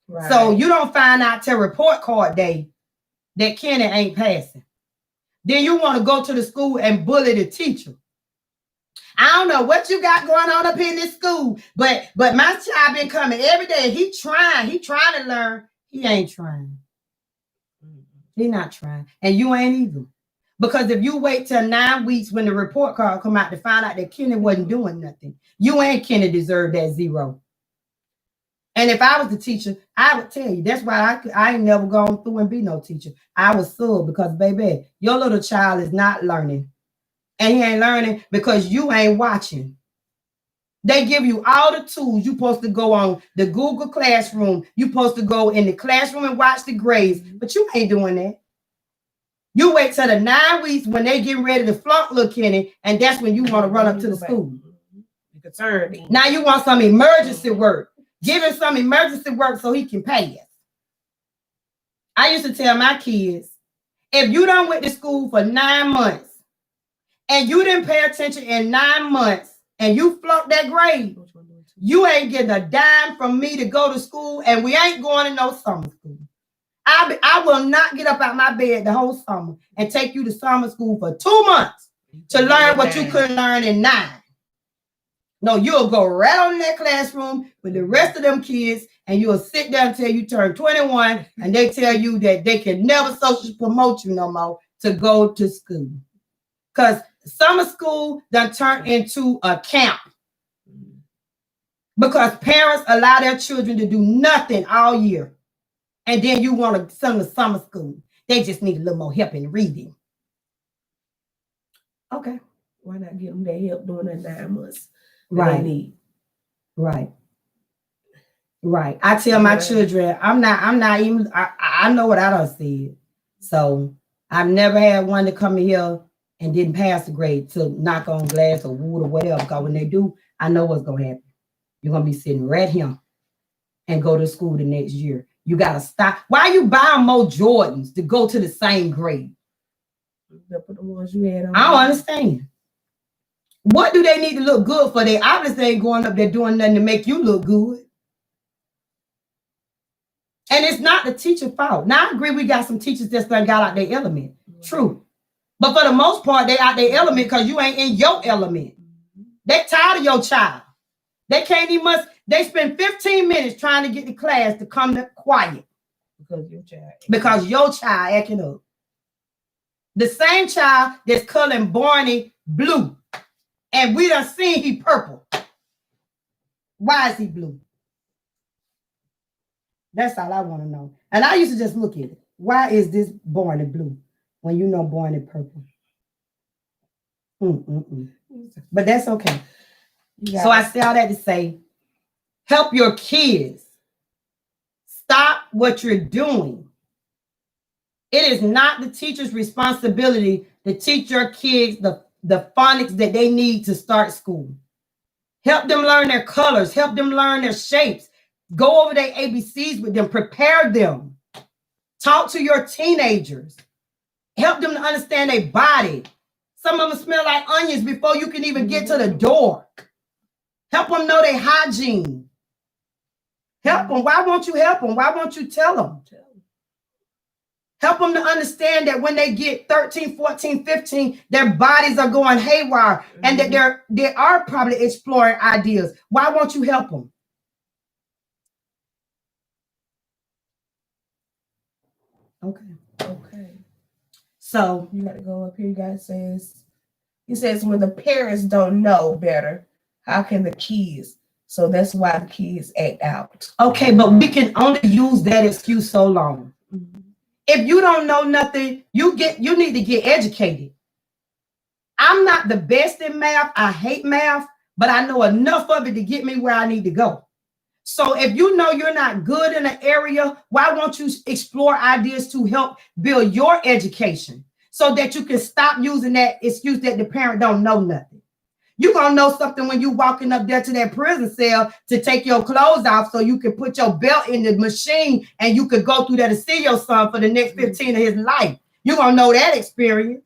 Right. So you don't find out till report card day that Kenny ain't passing. Then you want to go to the school and bully the teacher. I don't know what you got going on up in this school, but my child been coming every day. He trying to learn. He ain't trying. He not trying. And you ain't either. Because if you wait till 9 weeks when the report card come out to find out that Kenny wasn't doing nothing, you and Kenny deserve that zero. And if I was the teacher, I would tell you. That's why I ain't never gone through and be no teacher. I was sub because, baby, your little child is not learning. And he ain't learning because you ain't watching. They give you all the tools. You're supposed to go on the Google Classroom. You're supposed to go in the classroom and watch the grades. But you ain't doing that. You wait till the 9 weeks when they get ready to flunk little Kenny, and that's when you want to run up to the school. You're concerned. Now you want some emergency work. Give him some emergency work so he can pay us. I used to tell my kids, if you done went to school for 9 months, and you didn't pay attention in 9 months, and you flunk that grade, you ain't getting a dime from me to go to school, and we ain't going to no summer school. I will not get up out my bed the whole summer and take you to summer school for 2 months to learn what you couldn't learn in 9. No, you'll go right on in that classroom with the rest of them kids, and you'll sit there until you turn 21, and they tell you that they can never socially promote you no more to go to school. Because summer school done turned into a camp. Because parents allow their children to do nothing all year. And then you want to send them to summer school. They just need a little more help in reading. Okay. Why not give them that help during that 9 months? Right. They need. Right. Right. I tell my children, I'm not even, I know what I done said. So I've never had one to come in here and didn't pass the grade to knock on glass or wood or whatever. Because when they do, I know what's going to happen. You're going to be sitting right here and go to school the next year. You got to stop. Why are you buying more Jordans to go to the same grade? The ones you had on. I don't understand. What do they need to look good for? They obviously ain't going up there doing nothing to make you look good. And it's not the teacher's fault. Now, I agree we got some teachers that got out their element. True. But for the most part, they out their element because you ain't in your element. They tired of your child. They can't even they spend 15 minutes trying to get the class to come to quiet. Because your child acting up. The same child that's coloring Barney blue. And we done seen he purple. Why is he blue? That's all I want to know. And I used to just look at it. Why is this Barney blue when you know Barney purple? But that's okay. So I say all that to say, help your kids. Stop what you're doing. It is not the teacher's responsibility to teach your kids the phonics that they need to start school. Help them learn their colors. Help them learn their shapes. Go over their ABCs with them. Prepare them. Talk to your teenagers. Help them to understand their body. Some of them smell like onions before you can even get to the door. Help them know their hygiene. Help them. Why won't you help them? Why won't you tell them? Help them to understand that when they get 13, 14, 15, their bodies are going haywire and that they are probably exploring ideas. Why won't you help them? Okay. So you got to go up here. You guys says when the parents don't know better, how can the kids? So that's why the kids act out. Okay, but we can only use that excuse so long. If you don't know nothing, you need to get educated. I'm not the best in math. I hate math, but I know enough of it to get me where I need to go. So if you know you're not good in an area, why won't you explore ideas to help build your education so that you can stop using that excuse that the parent don't know nothing? You're going to know something when you walking up there to that prison cell to take your clothes off so you can put your belt in the machine and you could go through there to see your son for the next 15 of his life. You're going to know that experience.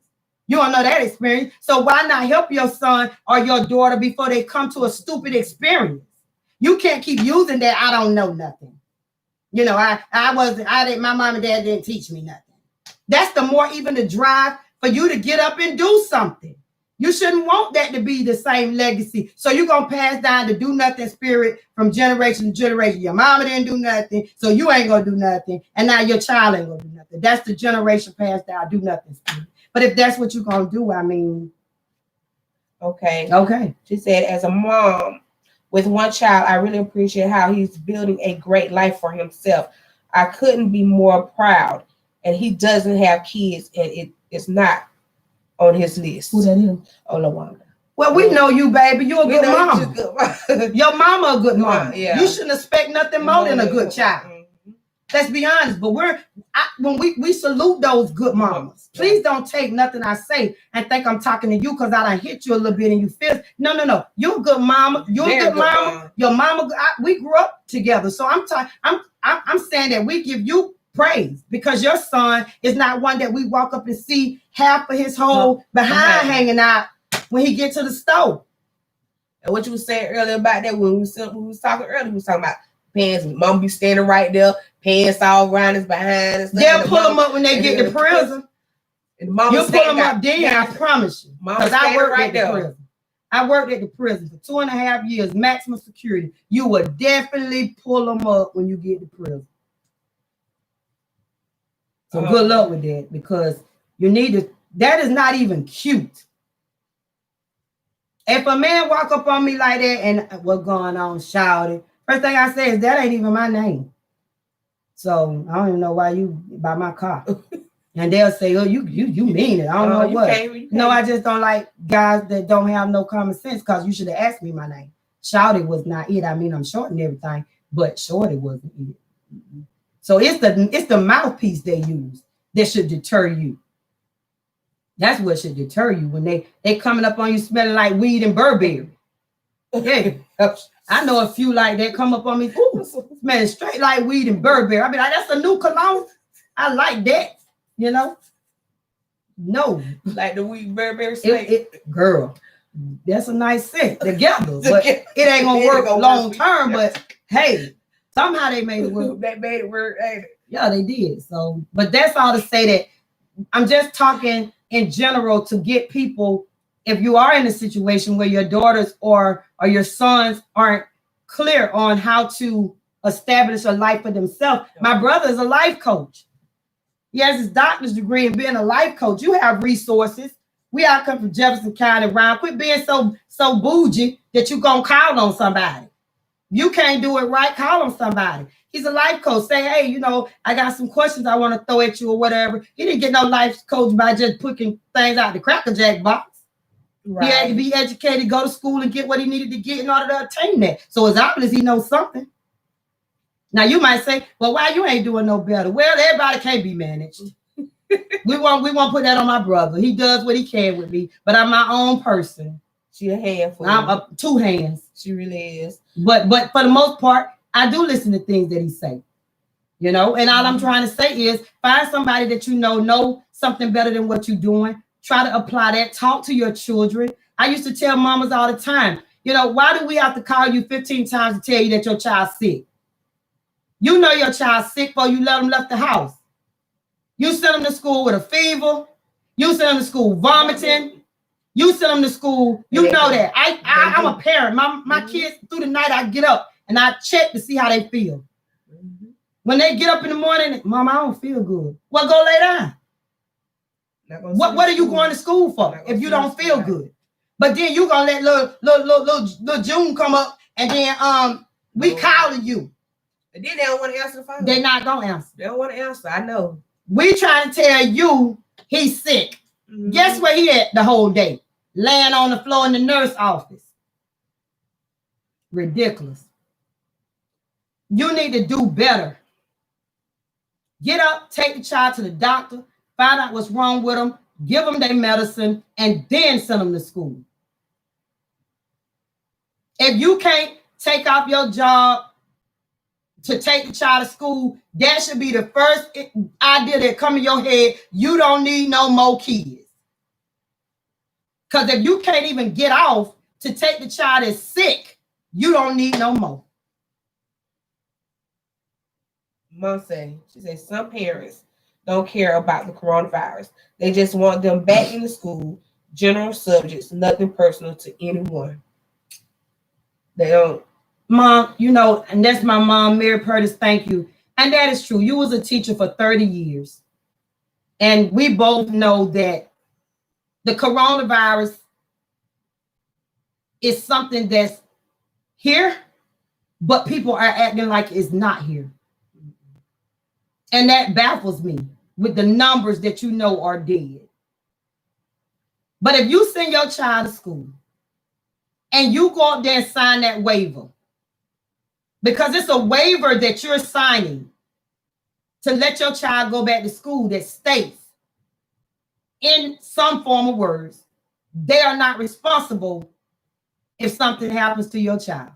You don't know that experience. So why not help your son or your daughter before they come to a stupid experience? You can't keep using that. I don't know nothing. You know, my mom and dad didn't teach me nothing. That's the more even the drive for you to get up and do something. You shouldn't want that to be the same legacy. So you're going to pass down the do nothing spirit from generation to generation. Your mama didn't do nothing, so you ain't going to do nothing. And now your child ain't going to do nothing. That's the generation passed down do nothing spirit. But if that's what you're going to do, I mean. Okay. She said, as a mom with one child, I really appreciate how he's building a great life for himself. I couldn't be more proud. And he doesn't have kids, and it's not on his list. Who that is? Olawanda. Well, we know you, baby. You're a good mama. Your mama a good mama. Yeah. You shouldn't expect nothing more than a good child. Let's be honest. But when we salute those good mamas. Please don't take nothing I say and think I'm talking to you because I done hit you a little bit and you feel. No. You're a good mama. You're a good mama. Your mama. We grew up together. So I'm saying that we give you praise because your son is not one that we walk up and see half of his whole behind hanging out when he get to the store. And what you was saying earlier about that when we was talking earlier, we was talking about pants. Mom be standing right there, pants all around his behind. They'll pull them up when they get to prison. And mama you pull them up then, I promise you. Because I worked at the prison. I worked at the prison for 2.5 years, maximum security. You will definitely pull them up when you get to prison. So good luck with that, because you need to, that is not even cute. If a man walk up on me like that and what's going on, shouting, first thing I say is that ain't even my name. So I don't even know why you by my car. And they'll say, oh, you mean it. I don't know what. Can't. No, I just don't like guys that don't have no common sense, because you should have asked me my name. Shouty was not it. I mean, I'm short and everything, but shorty wasn't it. Mm-hmm. So it's the mouthpiece they use that should deter you. That's what should deter you when they coming up on you smelling like weed and Burberry. Yeah. I know a few like that come up on me, ooh, smelling straight like weed and Burberry. I be like, that's a new cologne. I like that. You know, no, like the weed Burberry smell. Girl, that's a nice scent together, but it ain't gonna work long term. But hey, somehow they made it work. They made it work, ain't it? Yeah, they did. So, but that's all to say that I'm just talking in general to get people. If you are in a situation where your daughters or your sons aren't clear on how to establish a life for themselves, my brother is a life coach. He has his doctor's degree in being a life coach. You have resources. We all come from Jefferson County, Ron. Quit being so bougie that you gonna call on somebody. You can't do it right, call on somebody. He's a life coach. Say, hey, you know, I got some questions I want to throw at you or whatever. He didn't get no life coach by just putting things out the Cracker Jack box. Right. He had to be educated, go to school, and get what he needed to get in order to attain that. So it's obvious he knows something. Now you might say, well, why you ain't doing no better? Well, everybody can't be managed. we won't put that on my brother. He does what he can with me, but I'm my own person. She a handful. I'm two hands. She really is. But for the most part, I do listen to things that he say. You know, and all I'm trying to say is find somebody that you know something better than what you're doing. Try to apply that. Talk to your children. I used to tell mamas all the time, you know, why do we have to call you 15 times to tell you that your child's sick? You know your child's sick before you let them left the house. You send them to school with a fever. You send them to school vomiting. You send them to school. You know that. I'm a parent. My kids, through the night, I get up and I check to see how they feel. When they get up in the morning, Mom, I don't feel good. Well, go lay down. What are you going to school for if you don't feel good? But then you gonna let little June come up and then we calling you. And then they don't want to answer the phone. They're not gonna answer. They don't want to answer. I know. We trying to tell you he's sick. Mm-hmm. Guess where he at the whole day? Laying on the floor in the nurse office. Ridiculous. You need to do better. Get up, take the child to the doctor, find out what's wrong with them, give them their medicine, and then send them to school. If you can't take off your job to take the child to school, that should be the first idea that come in your head. You don't need no more kids. Because if you can't even get off to take the child that's sick, you don't need no more. Mom she said some parents don't care about the coronavirus. They just want them back in the school, general subjects, nothing personal to anyone. They don't. Mom, you know, and that's my mom, Mary Purtis, thank you. And that is true. You was a teacher for 30 years. And we both know that the coronavirus is something that's here, but people are acting like it's not here. And that baffles me with the numbers that you know are dead. But if you send your child to school and you go up there and sign that waiver, because it's a waiver that you're signing to let your child go back to school that states in some form of words, they are not responsible if something happens to your child.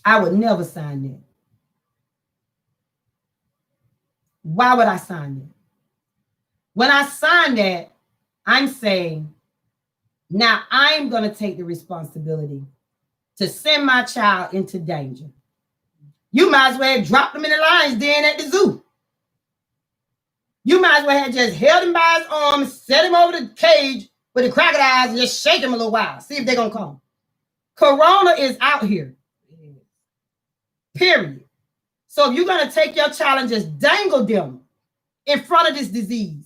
I would never sign that. Why would I sign that? When I sign that, I'm saying, now I'm going to take the responsibility to send my child into danger. You might as well have dropped him in the lion's den at the zoo. You might as well have just held him by his arms, set him over the cage with the crocodiles, and just shake him a little while, see if they're going to come. Corona is out here. Period. So if you're going to take your child and just dangle them in front of this disease.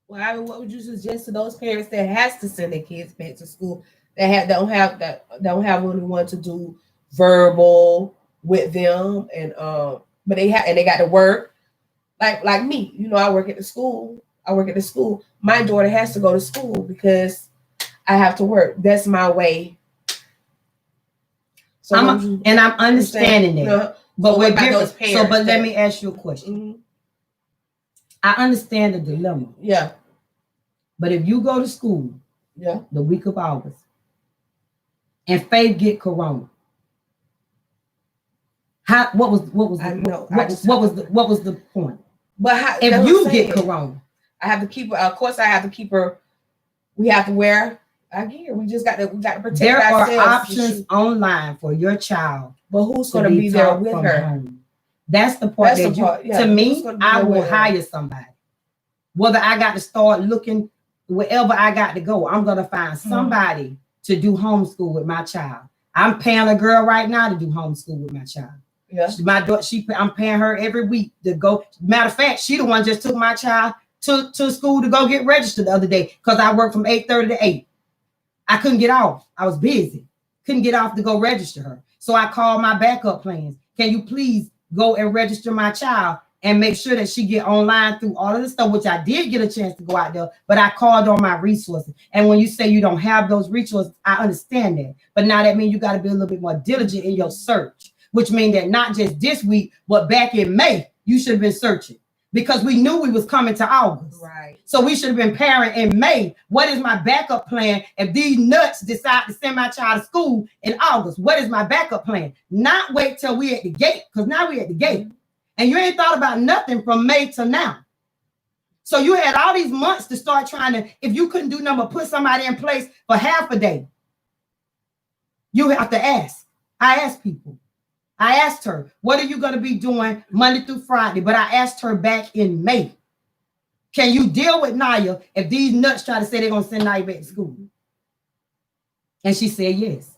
Well, I mean, what would you suggest to those parents that has to send their kids back to school that don't have anyone to do verbal with them, and but they got to work like me. You know, I work at the school. My daughter has to go to school because I have to work. That's my way. So I'm understanding that. But we're different. So, but let me ask you a question. Mm-hmm. I understand the dilemma. Yeah. But if you go to school, yeah, the week of August, and Faith get corona, what was the point? But if you get corona, I have to keep her. Of course, I have to keep her. We have to wear our gear. We got to protect there ourselves. There are options online for your child, but who's going to be there with her? Home. That's the part. To me, I will hire somebody. Whether I got to start looking wherever I got to go, I'm going to find somebody to do homeschool with my child. I'm paying a girl right now to do homeschool with my child. Yeah. My daughter, I'm paying her every week to go. Matter of fact, she the one just took my child to school to go get registered the other day because I work from 8:30 to 8. I couldn't get off. I was busy. Couldn't get off to go register her. So I called my backup plans. Can you please go and register my child and make sure that she get online through all of this stuff, which I did get a chance to go out there, but I called on my resources. And when you say you don't have those resources, I understand that. But now that means you got to be a little bit more diligent in your search, which means that not just this week, but back in May, you should have been searching because we knew we was coming to August. Right. So we should have been pairing in May. What is my backup plan if these nuts decide to send my child to school in August? What is my backup plan? Not wait till we at the gate, because now we at the gate. And you ain't thought about nothing from May to now. So you had all these months to start trying to, if you couldn't do nothing but put somebody in place for half a day, you have to ask. I asked people. I asked her, what are you going to be doing Monday through Friday? But I asked her back in May, can you deal with Naya if these nuts try to say they're going to send Naya back to school? And she said yes.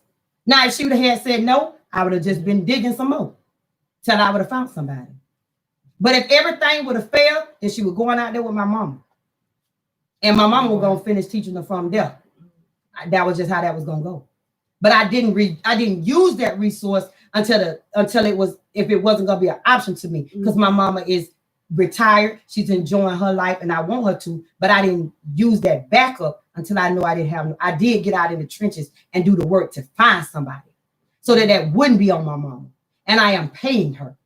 Now, if she would have said no, I would have just been digging some more till I would have found somebody. But if everything would have failed, then she was going out there with my mama. And my mama was going to finish teaching her from there. That was just how that was going to go. But I didn't use that resource until it was, if it wasn't going to be an option to me, because my mama is retired. She's enjoying her life and I want her to, but I didn't use that backup until I knew I didn't have, I did get out in the trenches and do the work to find somebody so that wouldn't be on my mama. And I am paying her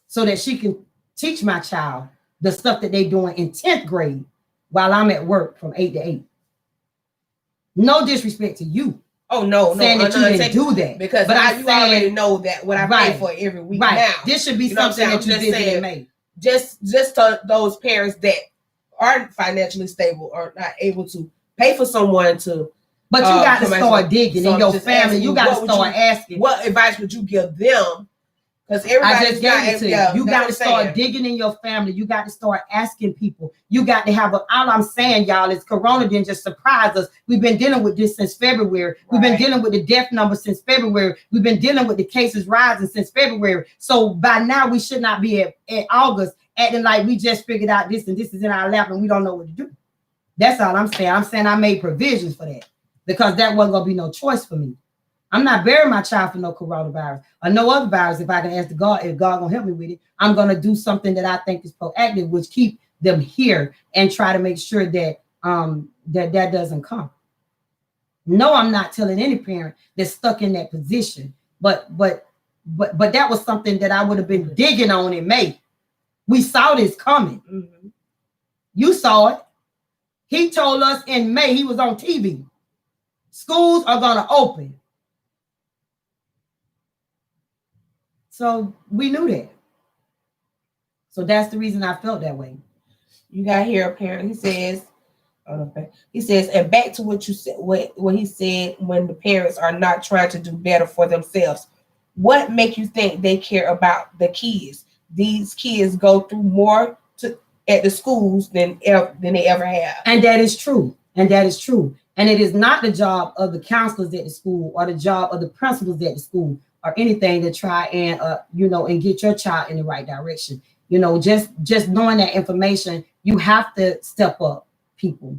so that she can teach my child the stuff that they're doing in 10th grade while I'm at work from 8 to 8. No disrespect to you. Oh, no, saying that you didn't do that. Because you already know that what I pay for every week now. This should be something that you did in May. Just to those parents that aren't financially stable or not able to pay for someone to. But you got to start digging in your family. You got to start asking. What advice would you give them? Because everybody's you got to start digging in your family. You got to start asking people. You got to have all I'm saying, y'all, is Corona didn't just surprise us. We've been dealing with this since February. We've been dealing with the death number since February. We've been dealing with the cases rising since February. So by now we should not be at August acting like we just figured out this and this is in our lap and we don't know what to do. That's all I'm saying. I'm saying I made provisions for that because that wasn't going to be no choice for me. I'm not burying my child for no coronavirus or no other virus. If I can ask God, if God gonna help me with it, I'm gonna do something that I think is proactive, which keep them here and try to make sure that that doesn't come. No, I'm not telling any parent that's stuck in that position. But that was something that I would have been digging on in May. We saw this coming. Mm-hmm. You saw it. He told us in May, he was on TV. Schools are gonna open. So we knew that. So that's the reason I felt that way. You got here a parent. He says, he says, and back to what you said, what he said when the parents are not trying to do better for themselves. What make you think they care about the kids? These kids go through more at the schools than they ever have. And that is true. And that is true. And it is not the job of the counselors at the school or the job of the principals at the school or anything to try and and get your child in the right direction. Just knowing that information, you have to step up, people.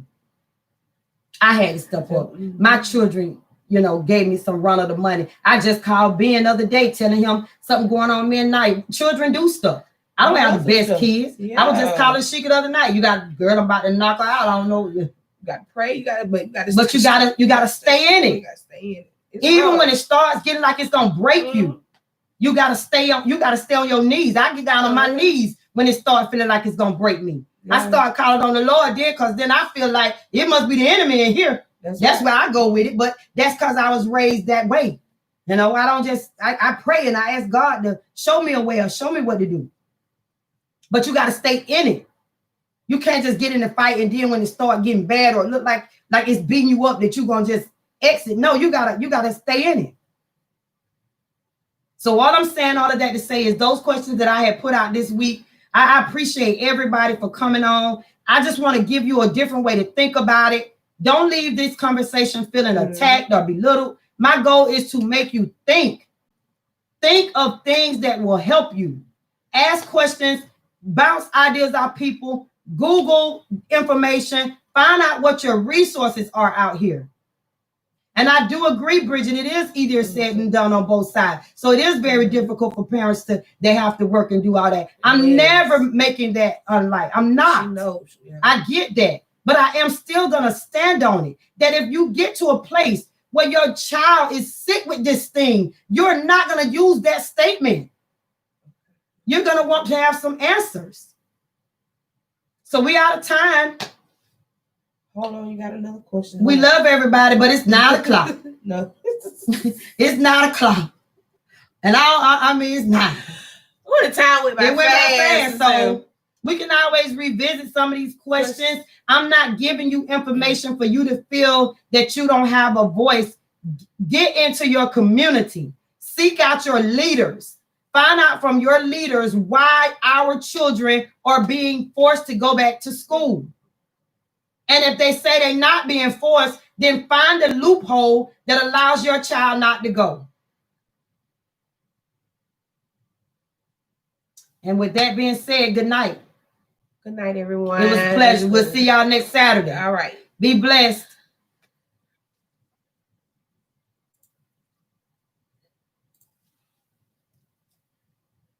I had to step up. My children, gave me some run of the money. I just called Ben the other day telling him something going on midnight. Children do stuff. I don't have the best kids. Yeah. I was just calling Sheikah the other night. You got a girl, I'm about to knock her out. I don't know. You got to pray. You got to stay in it. You got to stay in it. Even hard. When it starts getting like it's gonna break you, you got to stay on. You got to stay on your knees. I get down on my knees when it starts feeling like it's gonna break me. Yeah. I start calling on the Lord then, because then I feel like it must be the enemy in here. That's where I go with it. But that's because I was raised that way. I don't I pray and I ask God to show me a way or show me what to do. But you got to stay in it. You can't just get in the fight and then when it start getting bad or look like it's beating you up that you're gonna just exit. No, you gotta stay in it. So all I'm saying, all of that to say is those questions that I had put out this week, I appreciate everybody for coming on. I just want to give you a different way to think about it. Don't leave this conversation feeling attacked or belittled. My goal is to make you think. Think of things that will help you. Ask questions, bounce ideas off people, Google information, find out what your resources are out here. And I do agree, Bridget, it is easier said than done on both sides. So it is very difficult for parents they have to work and do all that. I'm never making that unlike. I'm not. Yeah. I get that. But I am still going to stand on it. That if you get to a place where your child is sick with this thing, you're not going to use that statement. You're going to want to have some answers. So we out of time. Hold on, you got another question. We love everybody, but it's 9 o'clock. No. It's 9 o'clock. And I mean, it's 9. What a time with my fast. So we can always revisit some of these questions. I'm not giving you information for you to feel that you don't have a voice. Get into your community. Seek out your leaders. Find out from your leaders why our children are being forced to go back to school. And if they say they're not being forced, then find a loophole that allows your child not to go. And with that being said, good night. Good night, everyone. It was a pleasure. We'll see y'all next Saturday. All right. Be blessed.